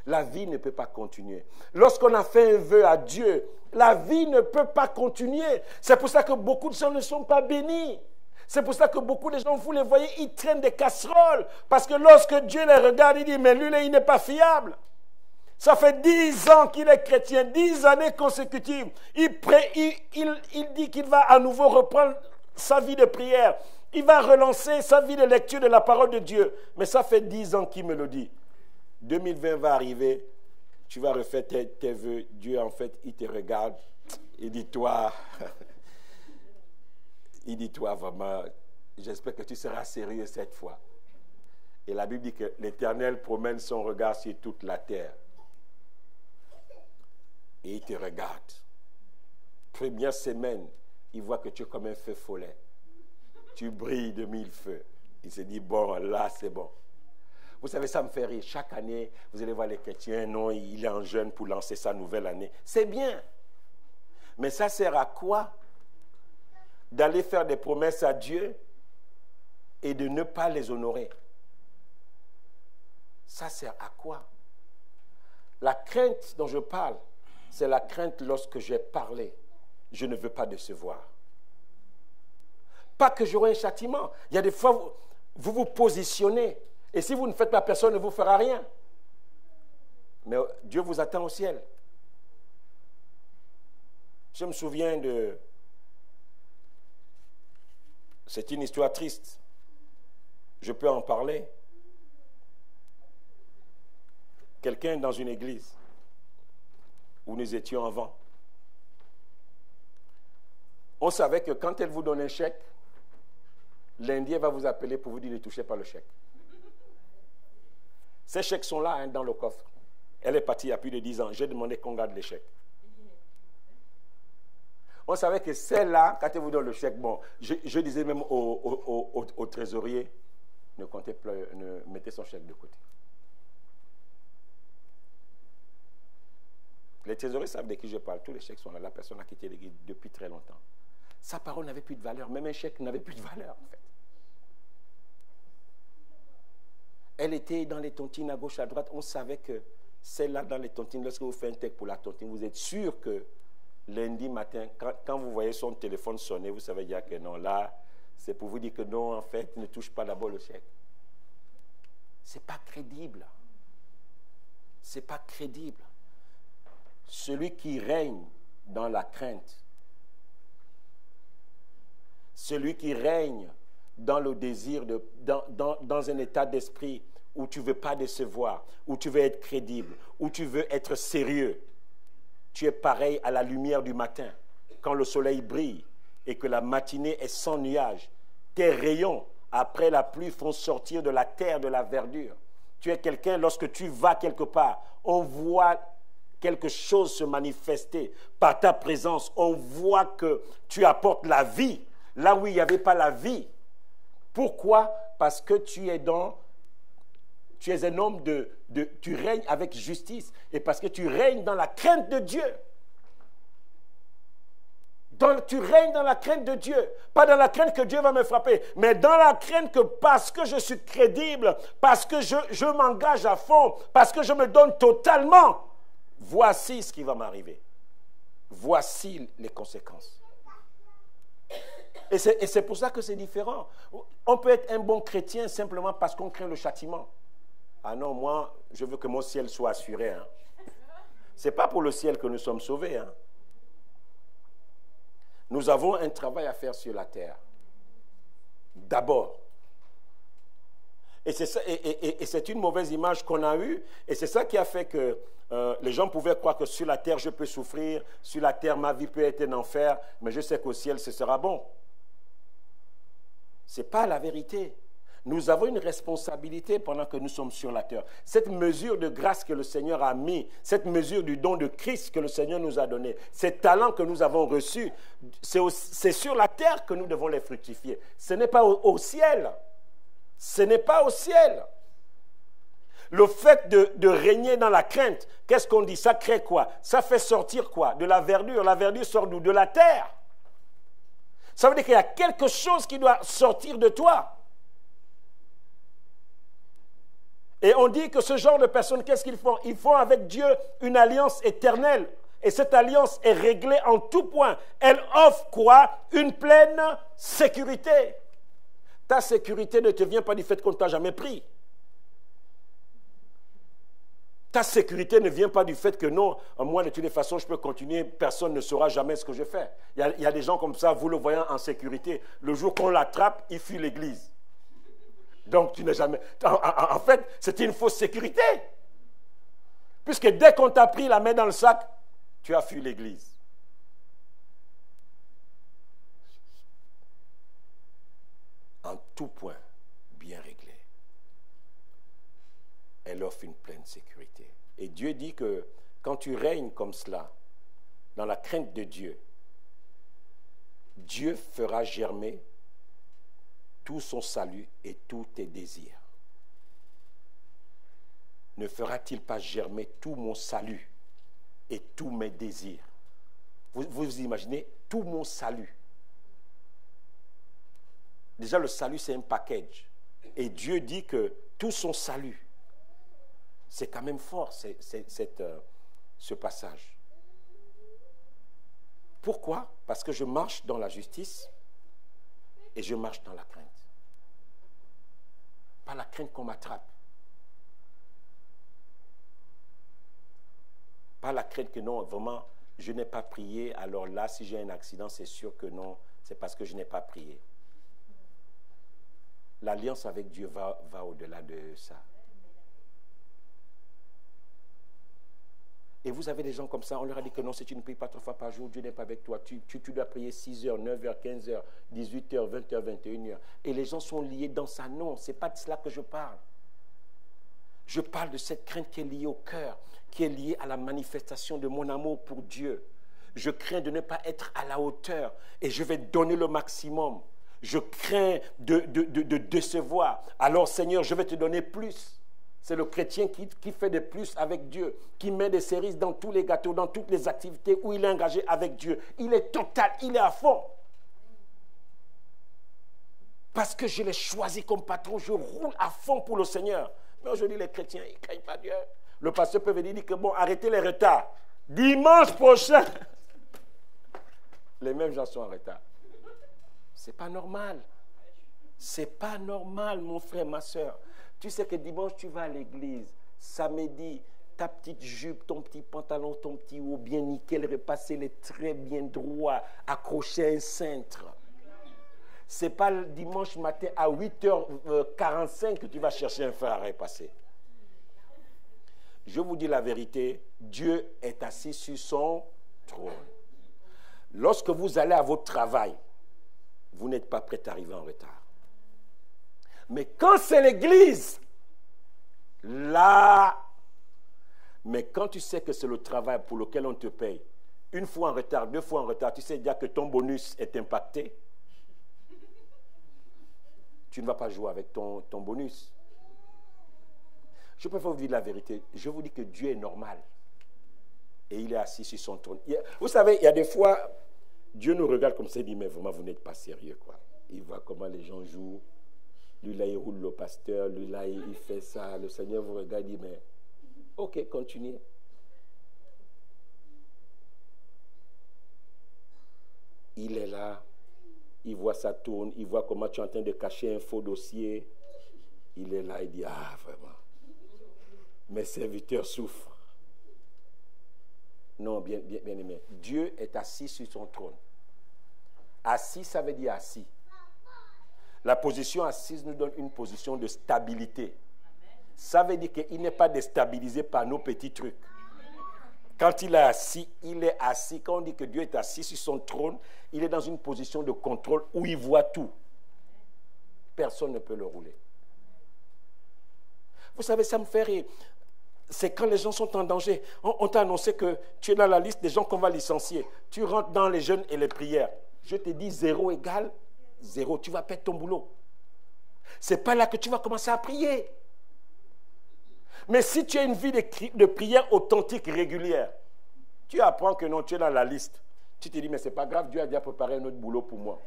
La vie ne peut pas continuer. Lorsqu'on a fait un vœu à Dieu, la vie ne peut pas continuer. C'est pour ça que beaucoup de gens ne sont pas bénis. C'est pour ça que beaucoup de gens, vous les voyez, ils traînent des casseroles. Parce que lorsque Dieu les regarde, il dit, mais lui, il n'est pas fiable. Ça fait 10 ans qu'il est chrétien, 10 années consécutives. Il dit qu'il va à nouveau reprendre sa vie de prière. Il va relancer sa vie de lecture de la parole de Dieu. Mais ça fait 10 ans qu'il me le dit. 2020 va arriver, tu vas refaire tes vœux. Dieu, en fait, il te regarde. Il dit, toi... Il dit, toi, vraiment, j'espère que tu seras sérieux cette fois. Et la Bible dit que l'Éternel promène son regard sur toute la terre. Et il te regarde. Première semaine, il voit que tu es comme un feu follet. Tu brilles de 1000 feux. Il se dit, bon, là, c'est bon. Vous savez, ça me fait rire. Chaque année, vous allez voir les chrétiens, non, il est en jeûne pour lancer sa nouvelle année. C'est bien. Mais ça sert à quoi? D'aller faire des promesses à Dieu et de ne pas les honorer. Ça sert à quoi? La crainte dont je parle, c'est la crainte lorsque j'ai parlé. Je ne veux pas décevoir. Pas que j'aurai un châtiment. Il y a des fois, vous vous positionnez. Et si vous ne faites pas, personne ne vous fera rien. Mais Dieu vous attend au ciel. Je me souviens de... C'est une histoire triste. Je peux en parler. Quelqu'un dans une église où nous étions avant. On savait que quand elle vous donne un chèque, lundi, elle va vous appeler pour vous dire ne touchez pas le chèque. Ces chèques sont là, hein, dans le coffre. Elle est partie il y a plus de 10 ans. J'ai demandé qu'on garde les chèques. On savait que celle-là, quand elle vous donne le chèque, bon, je disais même au trésorier, ne comptez plus, ne mettez son chèque de côté. Les trésoriers savent de qui je parle. Tous les chèques sont là. La personne a quitté l'église depuis très longtemps. Sa parole n'avait plus de valeur. Même un chèque n'avait plus de valeur, en fait. Elle était dans les tontines à gauche, à droite. On savait que celle-là dans les tontines, lorsque vous faites un texte pour la tontine, vous êtes sûr que lundi matin, quand vous voyez son téléphone sonner, vous savez déjà que non, là, c'est pour vous dire que non, en fait, ne touche pas d'abord le chèque. Ce n'est pas crédible. Ce n'est pas crédible. Celui qui règne dans la crainte, celui qui règne dans le désir, dans un état d'esprit où tu ne veux pas décevoir, où tu veux être crédible, où tu veux être sérieux, tu es pareil à la lumière du matin, quand le soleil brille et que la matinée est sans nuages. Tes rayons, après la pluie, font sortir de la terre de la verdure. Tu es quelqu'un, lorsque tu vas quelque part, on voit quelque chose se manifester par ta présence. On voit que tu apportes la vie là où il n'y avait pas la vie. Pourquoi? Parce que tu es un homme tu règnes avec justice et parce que tu règnes dans la crainte de Dieu. Tu règnes dans la crainte de Dieu, pas dans la crainte que Dieu va me frapper, mais dans la crainte que parce que je suis crédible, parce que je m'engage à fond, parce que je me donne totalement, voici ce qui va m'arriver. Voici les conséquences. Et c'est pour ça que c'est différent. On peut être un bon chrétien simplement parce qu'on craint le châtiment. Ah non, moi, je veux que mon ciel soit assuré. Hein. Ce n'est pas pour le ciel que nous sommes sauvés. Hein. Nous avons un travail à faire sur la terre. D'abord. Et c'est une mauvaise image qu'on a eue. Et c'est ça qui a fait que les gens pouvaient croire que sur la terre, je peux souffrir. Sur la terre, ma vie peut être un enfer. Mais je sais qu'au ciel, ce sera bon. Ce n'est pas la vérité. Nous avons une responsabilité pendant que nous sommes sur la terre. Cette mesure de grâce que le Seigneur a mis, cette mesure du don de Christ que le Seigneur nous a donné, ces talents que nous avons reçus, c'est sur la terre que nous devons les fructifier. Ce n'est pas au ciel. Ce n'est pas au ciel. Le fait de régner dans la crainte, qu'est-ce qu'on dit? Ça crée quoi? Ça fait sortir quoi? De la verdure. La verdure sort d'où? De la terre. Ça veut dire qu'il y a quelque chose qui doit sortir de toi. Et on dit que ce genre de personnes, qu'est-ce qu'ils font? Ils font avec Dieu une alliance éternelle. Et cette alliance est réglée en tout point. Elle offre quoi? Une pleine sécurité. Ta sécurité ne te vient pas du fait qu'on ne t'a jamais pris. Ta sécurité ne vient pas du fait que non, moi de toutes les façons je peux continuer, personne ne saura jamais ce que je fais. Il y a des gens comme ça, vous le voyez en sécurité. Le jour qu'on l'attrape, il fuit l'église. Donc tu n'es jamais... En fait, c'est une fausse sécurité. Puisque dès qu'on t'a pris la main dans le sac, tu as fui l'église. En tout point, bien réglé. Elle offre une pleine sécurité. Et Dieu dit que quand tu règnes comme cela, dans la crainte de Dieu, Dieu fera germer tout son salut et tous tes désirs. Ne fera-t-il pas germer tout mon salut et tous mes désirs? Vous imaginez, tout mon salut. Déjà, le salut, c'est un package. Et Dieu dit que tout son salut, C'est quand même fort, ce passage. Pourquoi? Parce que je marche dans la justice et je marche dans la crainte. Pas la crainte qu'on m'attrape. Pas la crainte que non, vraiment, je n'ai pas prié, alors là, si j'ai un accident, c'est sûr que non, c'est parce que je n'ai pas prié. L'alliance avec Dieu va au-delà de ça. Et vous avez des gens comme ça, on leur a dit que non, si tu ne pries pas 3 fois par jour, Dieu n'est pas avec toi. Tu dois prier 6 heures, 9 heures, 15 heures, 18 heures, 20 heures, 21 heures. Et les gens sont liés dans ça. Non, ce n'est pas de cela que je parle. Je parle de cette crainte qui est liée au cœur, qui est liée à la manifestation de mon amour pour Dieu. Je crains de ne pas être à la hauteur et je vais donner le maximum. Je crains de décevoir. Alors Seigneur, je vais te donner plus. C'est le chrétien qui fait des plus avec Dieu, qui met des cerises dans tous les gâteaux, dans toutes les activités où il est engagé avec Dieu. Il est total, il est à fond. Parce que je l'ai choisi comme patron, je roule à fond pour le Seigneur. Mais aujourd'hui, les chrétiens, ils ne craignent pas Dieu. Le pasteur peut venir dire que bon, arrêtez les retards. Dimanche prochain, les mêmes gens sont en retard. Ce n'est pas normal. Ce n'est pas normal, mon frère, ma soeur. Tu sais que dimanche, tu vas à l'église. Samedi, ta petite jupe, ton petit pantalon, ton petit haut bien nickel, repassé les traits bien droits, accroché à un cintre. Ce n'est pas le dimanche matin à 8h45 que tu vas chercher un fer à repasser. Je vous dis la vérité, Dieu est assis sur son trône. Lorsque vous allez à votre travail, vous n'êtes pas prêt à arriver en retard. Mais quand c'est l'église, là, mais quand tu sais que c'est le travail pour lequel on te paye, 1 fois en retard, 2 fois en retard, tu sais déjà que ton bonus est impacté. Tu ne vas pas jouer avec ton bonus. Je préfère vous dire la vérité. Je vous dis que Dieu est normal. Et il est assis sur son trône. Vous savez, il y a des fois, Dieu nous regarde comme ça et dit, mais vraiment, vous n'êtes pas sérieux, quoi. Il voit comment les gens jouent. Lui, là, il roule le pasteur. Lui, là, il fait ça. Le Seigneur vous regarde et dit, mais, ok, continuez. Il est là. Il voit ça tourne. Il voit comment tu es en train de cacher un faux dossier. Il est là, il dit, ah, vraiment. Mes serviteurs souffrent. Non, bien aimé. Dieu est assis sur son trône. Assis, ça veut dire assis. La position assise nous donne une position de stabilité. Ça veut dire qu'il n'est pas déstabilisé par nos petits trucs. Quand il est assis, il est assis. Quand on dit que Dieu est assis sur son trône, il est dans une position de contrôle où il voit tout. Personne ne peut le rouler. Vous savez, ça me fait rire. C'est quand les gens sont en danger. On t'a annoncé que tu es dans la liste des gens qu'on va licencier. Tu rentres dans les jeûnes et les prières. Je te dis 0 égale 0. Tu vas perdre ton boulot. Ce n'est pas là que tu vas commencer à prier. Mais si tu as une vie de prière authentique, régulière, tu apprends que non, tu es dans la liste. Tu te dis, mais ce n'est pas grave, Dieu a déjà préparé un autre boulot pour moi.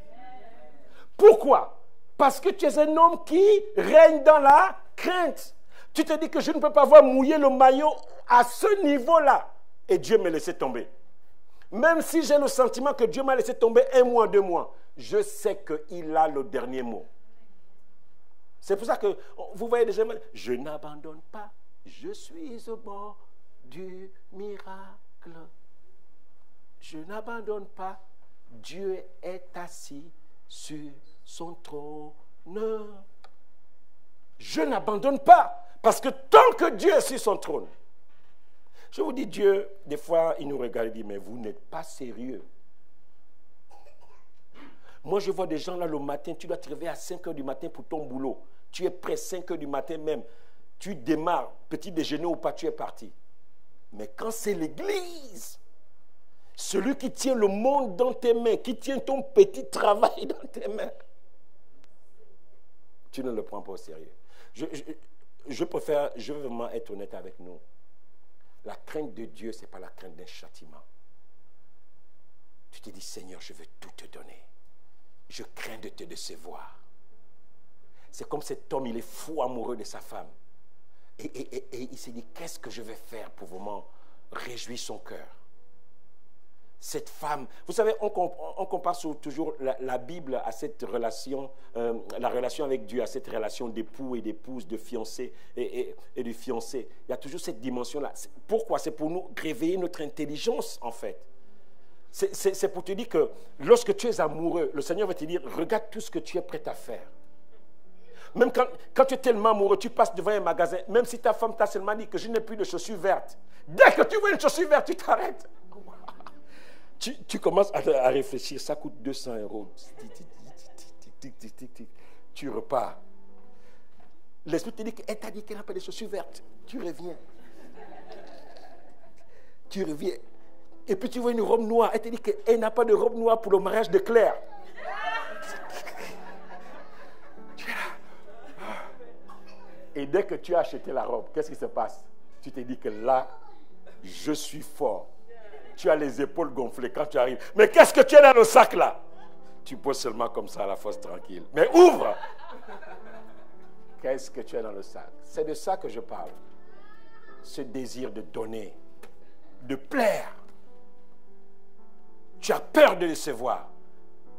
Pourquoi? Parce que tu es un homme qui règne dans la crainte. Tu te dis que je ne peux pas voir mouiller le maillot à ce niveau-là. Et Dieu me laissait tomber. Même si j'ai le sentiment que Dieu m'a laissé tomber 1 mois, 2 mois, je sais qu'il a le dernier mot. C'est pour ça que vous voyez des gens, je n'abandonne pas, je suis au bord du miracle. Je n'abandonne pas, Dieu est assis sur son trône. Je n'abandonne pas, parce que tant que Dieu est sur son trône, je vous dis, Dieu, des fois, il nous regarde et dit, mais vous n'êtes pas sérieux. Moi, je vois des gens là le matin, tu dois te réveiller à 5 heures du matin pour ton boulot. Tu es prêt 5 heures du matin même. Tu démarres, petit déjeuner ou pas, tu es parti. Mais quand c'est l'église, celui qui tient le monde dans tes mains, qui tient ton petit travail dans tes mains, tu ne le prends pas au sérieux. Je veux vraiment être honnête avec nous. La crainte de Dieu, ce n'est pas la crainte d'un châtiment. Tu te dis, Seigneur, je veux tout te donner. Je crains de te décevoir. C'est comme cet homme, il est fou amoureux de sa femme. Et il s'est dit, qu'est-ce que je vais faire pour vraiment réjouir son cœur? Cette femme, vous savez, on compare toujours la Bible à cette relation, la relation avec Dieu, à cette relation d'époux et d'épouse, de fiancé et de fiancé. Il y a toujours cette dimension-là. Pourquoi? C'est pour nous réveiller notre intelligence, en fait. C'est pour te dire que lorsque tu es amoureux, le Seigneur va te dire, regarde tout ce que tu es prêt à faire. Même quand tu es tellement amoureux, tu passes devant un magasin, même si ta femme t'a seulement dit que je n'ai plus de chaussures vertes. Dès que tu vois une chaussure verte, tu t'arrêtes. Tu commences à réfléchir, ça coûte 200 €. Tu repars. L'esprit te dit qu'elle t'a dit qu'elle n'a pas de chaussures vertes. Tu reviens. Tu reviens. Et puis tu vois une robe noire. Elle te dit qu'elle n'a pas de robe noire pour le mariage de Claire. Tu es là. Et dès que tu as acheté la robe, qu'est-ce qui se passe? Tu te dis que là, je suis fort. Tu as les épaules gonflées quand tu arrives. Mais qu'est-ce que tu as dans le sac là? Tu poses seulement comme ça à la fosse tranquille. Mais ouvre! Qu'est-ce que tu as dans le sac? C'est de ça que je parle. Ce désir de donner, de plaire. Tu as peur de décevoir.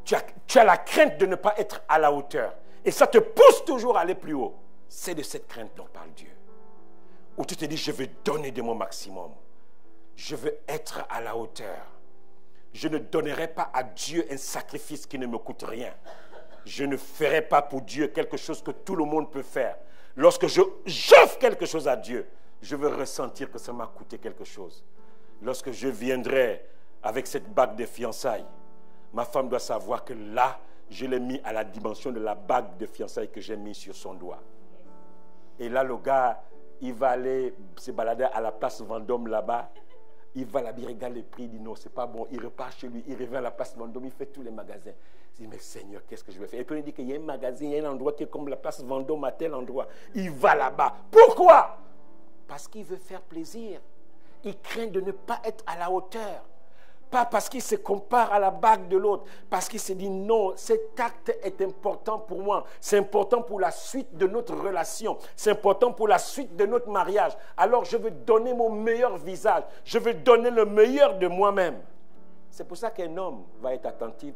Tu as la crainte de ne pas être à la hauteur. Et ça te pousse toujours à aller plus haut. C'est de cette crainte dont parle Dieu. Où tu te dis, je vais donner de mon maximum. Je veux être à la hauteur. Je ne donnerai pas à Dieu un sacrifice qui ne me coûte rien. Je ne ferai pas pour Dieu quelque chose que tout le monde peut faire. Lorsque j'offre quelque chose à Dieu, je veux ressentir que ça m'a coûté quelque chose. Lorsque je viendrai avec cette bague de fiançailles, ma femme doit savoir que là, je l'ai mis à la dimension de la bague de fiançailles que j'ai mis sur son doigt. Et là, le gars, il va aller se balader à la place Vendôme là-bas. Il va là-bas, il regarde les prix, il dit non, c'est pas bon. Il repart chez lui, il revient à la place Vendôme, il fait tous les magasins. Il dit, mais Seigneur, qu'est-ce que je vais faire? Et puis il dit qu'il y a un magasin, il y a un endroit qui est comme la place Vendôme à tel endroit. Il va là-bas. Pourquoi? Parce qu'il veut faire plaisir. Il craint de ne pas être à la hauteur. Pas parce qu'il se compare à la bague de l'autre, parce qu'il se dit non, cet acte est important pour moi, c'est important pour la suite de notre relation, c'est important pour la suite de notre mariage. Alors je veux donner mon meilleur visage, je veux donner le meilleur de moi-même. C'est pour ça qu'un homme va être attentif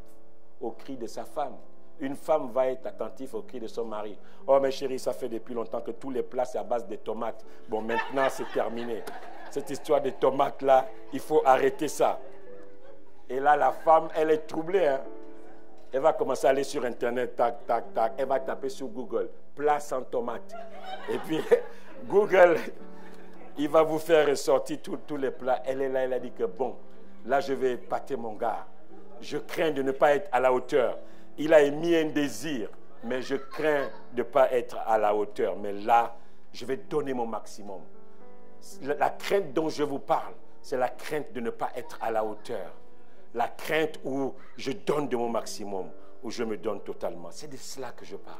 aux cris de sa femme. Une femme va être attentive aux cris de son mari. Oh, mes chéris, ça fait depuis longtemps que tous les plats, c'est à base de tomates. Bon, maintenant, c'est terminé. Cette histoire de tomates-là, il faut arrêter ça. Et là, la femme, elle est troublée. Hein? Elle va commencer à aller sur Internet, tac, tac, tac. Elle va taper sur Google, plat sans tomate. Et puis, Google, il va vous faire ressortir tous les plats. Elle est là, elle a dit que bon, là, je vais épater mon gars. Je crains de ne pas être à la hauteur. Il a émis un désir, mais je crains de ne pas être à la hauteur. Mais là, je vais donner mon maximum. La crainte dont je vous parle, c'est la crainte de ne pas être à la hauteur. La crainte où je donne de mon maximum, où je me donne totalement. C'est de cela que je parle.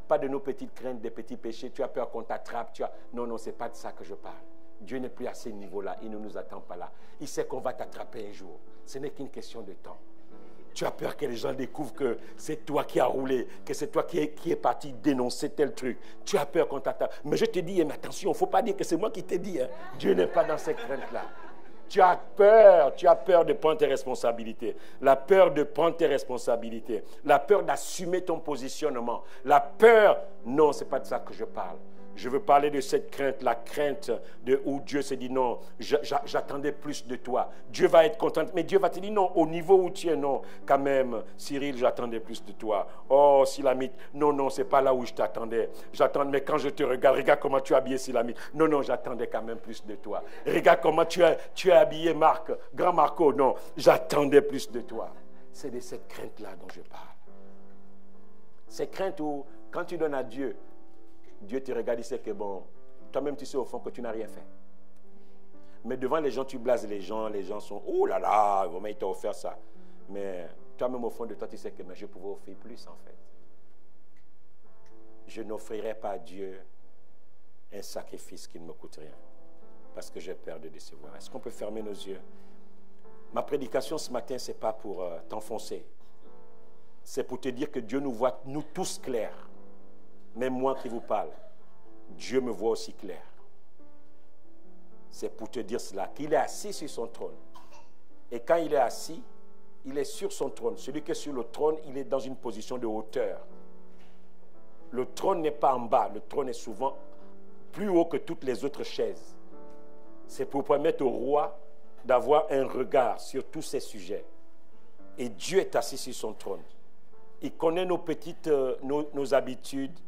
Pas de nos petites craintes, des petits péchés. Tu as peur qu'on t'attrape. Non, non, ce n'est pas de ça que je parle. Dieu n'est plus à ce niveau-là. Il ne nous attend pas là. Il sait qu'on va t'attraper un jour. Ce n'est qu'une question de temps. Tu as peur que les gens découvrent que c'est toi qui as roulé, que c'est toi qui est parti dénoncer tel truc. Tu as peur qu'on t'attrape. Mais je te dis, mais attention, il ne faut pas dire que c'est moi qui t'ai dit. Hein. Dieu n'est pas dans cette crainte-là. Tu as peur de prendre tes responsabilités. La peur de prendre tes responsabilités. La peur d'assumer ton positionnement. La peur, non, ce n'est pas de ça que je parle. Je veux parler de cette crainte, la crainte où Dieu se dit non, j'attendais plus de toi. Dieu va être content, mais Dieu va te dire non, au niveau où tu es, non, quand même, Cyril, j'attendais plus de toi. Oh, Silamite, non, non, c'est pas là où je t'attendais. J'attends, mais quand je te regarde comment tu es habillé, Silamite. Non, non, j'attendais quand même plus de toi. Regarde comment tu es habillé, Marc, grand Marco. Non, j'attendais plus de toi. C'est de cette crainte-là dont je parle. Cette crainte où, quand tu donnes à Dieu, Dieu te regarde, il sait que bon, toi-même tu sais au fond que tu n'as rien fait. Mais devant les gens, tu blases les gens sont, oh là là, vraiment il t'a offert ça. Mais toi-même au fond de toi, tu sais que mais je pouvais offrir plus en fait. Je n'offrirai pas à Dieu un sacrifice qui ne me coûte rien. Parce que j'ai peur de décevoir. Est-ce qu'on peut fermer nos yeux? Ma prédication ce matin, ce n'est pas pour t'enfoncer. C'est pour te dire que Dieu nous voit, nous tous clairs. Même moi qui vous parle, Dieu me voit aussi clair. c'est pour te dire cela, qu'il est assis sur son trône. Et quand il est assis, il est sur son trône. Celui qui est sur le trône, il est dans une position de hauteur. Le trône n'est pas en bas, le trône est souvent plus haut que toutes les autres chaises. C'est pour permettre au roi d'avoir un regard sur tous ces sujets. Et Dieu est assis sur son trône. Il connaît nos petites, nos habitudes.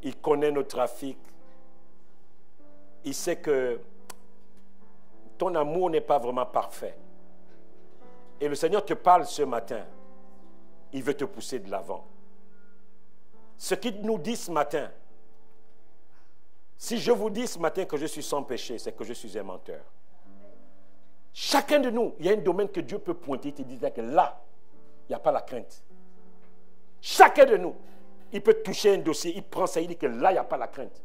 Il connaît nos trafics. Il sait que ton amour n'est pas vraiment parfait. Et le Seigneur te parle ce matin. Il veut te pousser de l'avant. Ce qu'il nous dit ce matin, si je vous dis ce matin que je suis sans péché, c'est que je suis un menteur. Chacun de nous, il y a un domaine que Dieu peut pointer, il te dit que là, il n'y a pas la crainte. Chacun de nous, il peut toucher un dossier, il prend ça, il dit que là, il n'y a pas la crainte.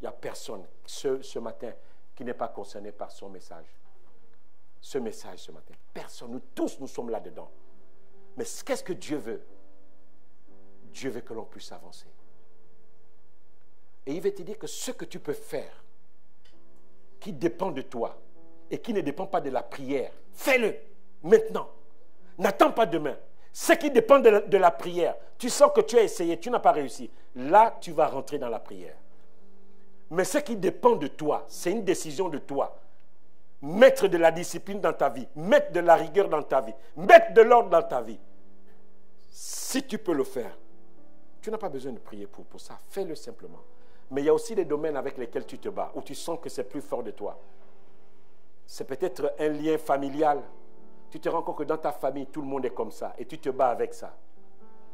Il n'y a personne ce matin qui n'est pas concerné par son message. Ce message ce matin. Personne, nous tous, nous sommes là-dedans. Mais qu'est-ce que Dieu veut? Dieu veut que l'on puisse avancer. Et il veut te dire que ce que tu peux faire, qui dépend de toi, et qui ne dépend pas de la prière, fais-le maintenant. N'attends pas demain. Ce qui dépend de la prière, tu sens que tu as essayé, tu n'as pas réussi. Là, tu vas rentrer dans la prière. Mais ce qui dépend de toi, c'est une décision de toi. Mettre de la discipline dans ta vie, mettre de la rigueur dans ta vie, mettre de l'ordre dans ta vie. Si tu peux le faire, tu n'as pas besoin de prier pour ça. Fais-le simplement. Mais il y a aussi des domaines avec lesquels tu te bats, où tu sens que c'est plus fort de toi. C'est peut-être un lien familial. Tu te rends compte que dans ta famille, tout le monde est comme ça. Et tu te bats avec ça.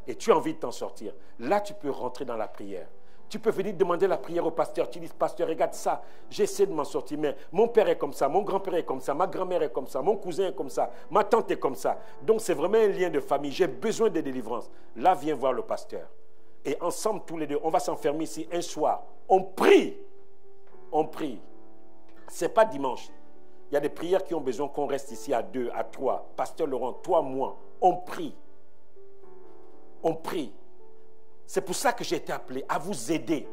Et tu as envie de t'en sortir. Là, tu peux rentrer dans la prière. Tu peux venir demander la prière au pasteur. Tu dis, pasteur, regarde ça. J'essaie de m'en sortir. Mais mon père est comme ça. Mon grand-père est comme ça. Ma grand-mère est comme ça. Mon cousin est comme ça. Ma tante est comme ça. Donc, c'est vraiment un lien de famille. J'ai besoin de délivrance. Là, viens voir le pasteur. Et ensemble, tous les deux, on va s'enfermer ici un soir. On prie. On prie. Ce n'est pas dimanche. Il y a des prières qui ont besoin qu'on reste ici à 2, à 3. Pasteur Laurent, toi, moi. On prie. On prie. C'est pour ça que j'ai été appelé à vous aider,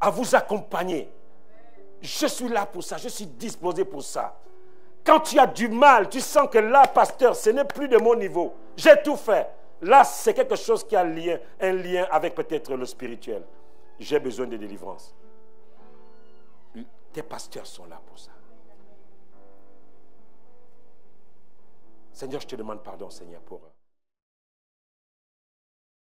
à vous accompagner. Je suis là pour ça, je suis disposé pour ça. Quand tu as du mal, tu sens que là, pasteur, ce n'est plus de mon niveau. J'ai tout fait. Là, c'est quelque chose qui a un lien avec peut-être le spirituel. J'ai besoin de délivrance. Tes pasteurs sont là pour ça. Seigneur, je te demande pardon, Seigneur, pour eux.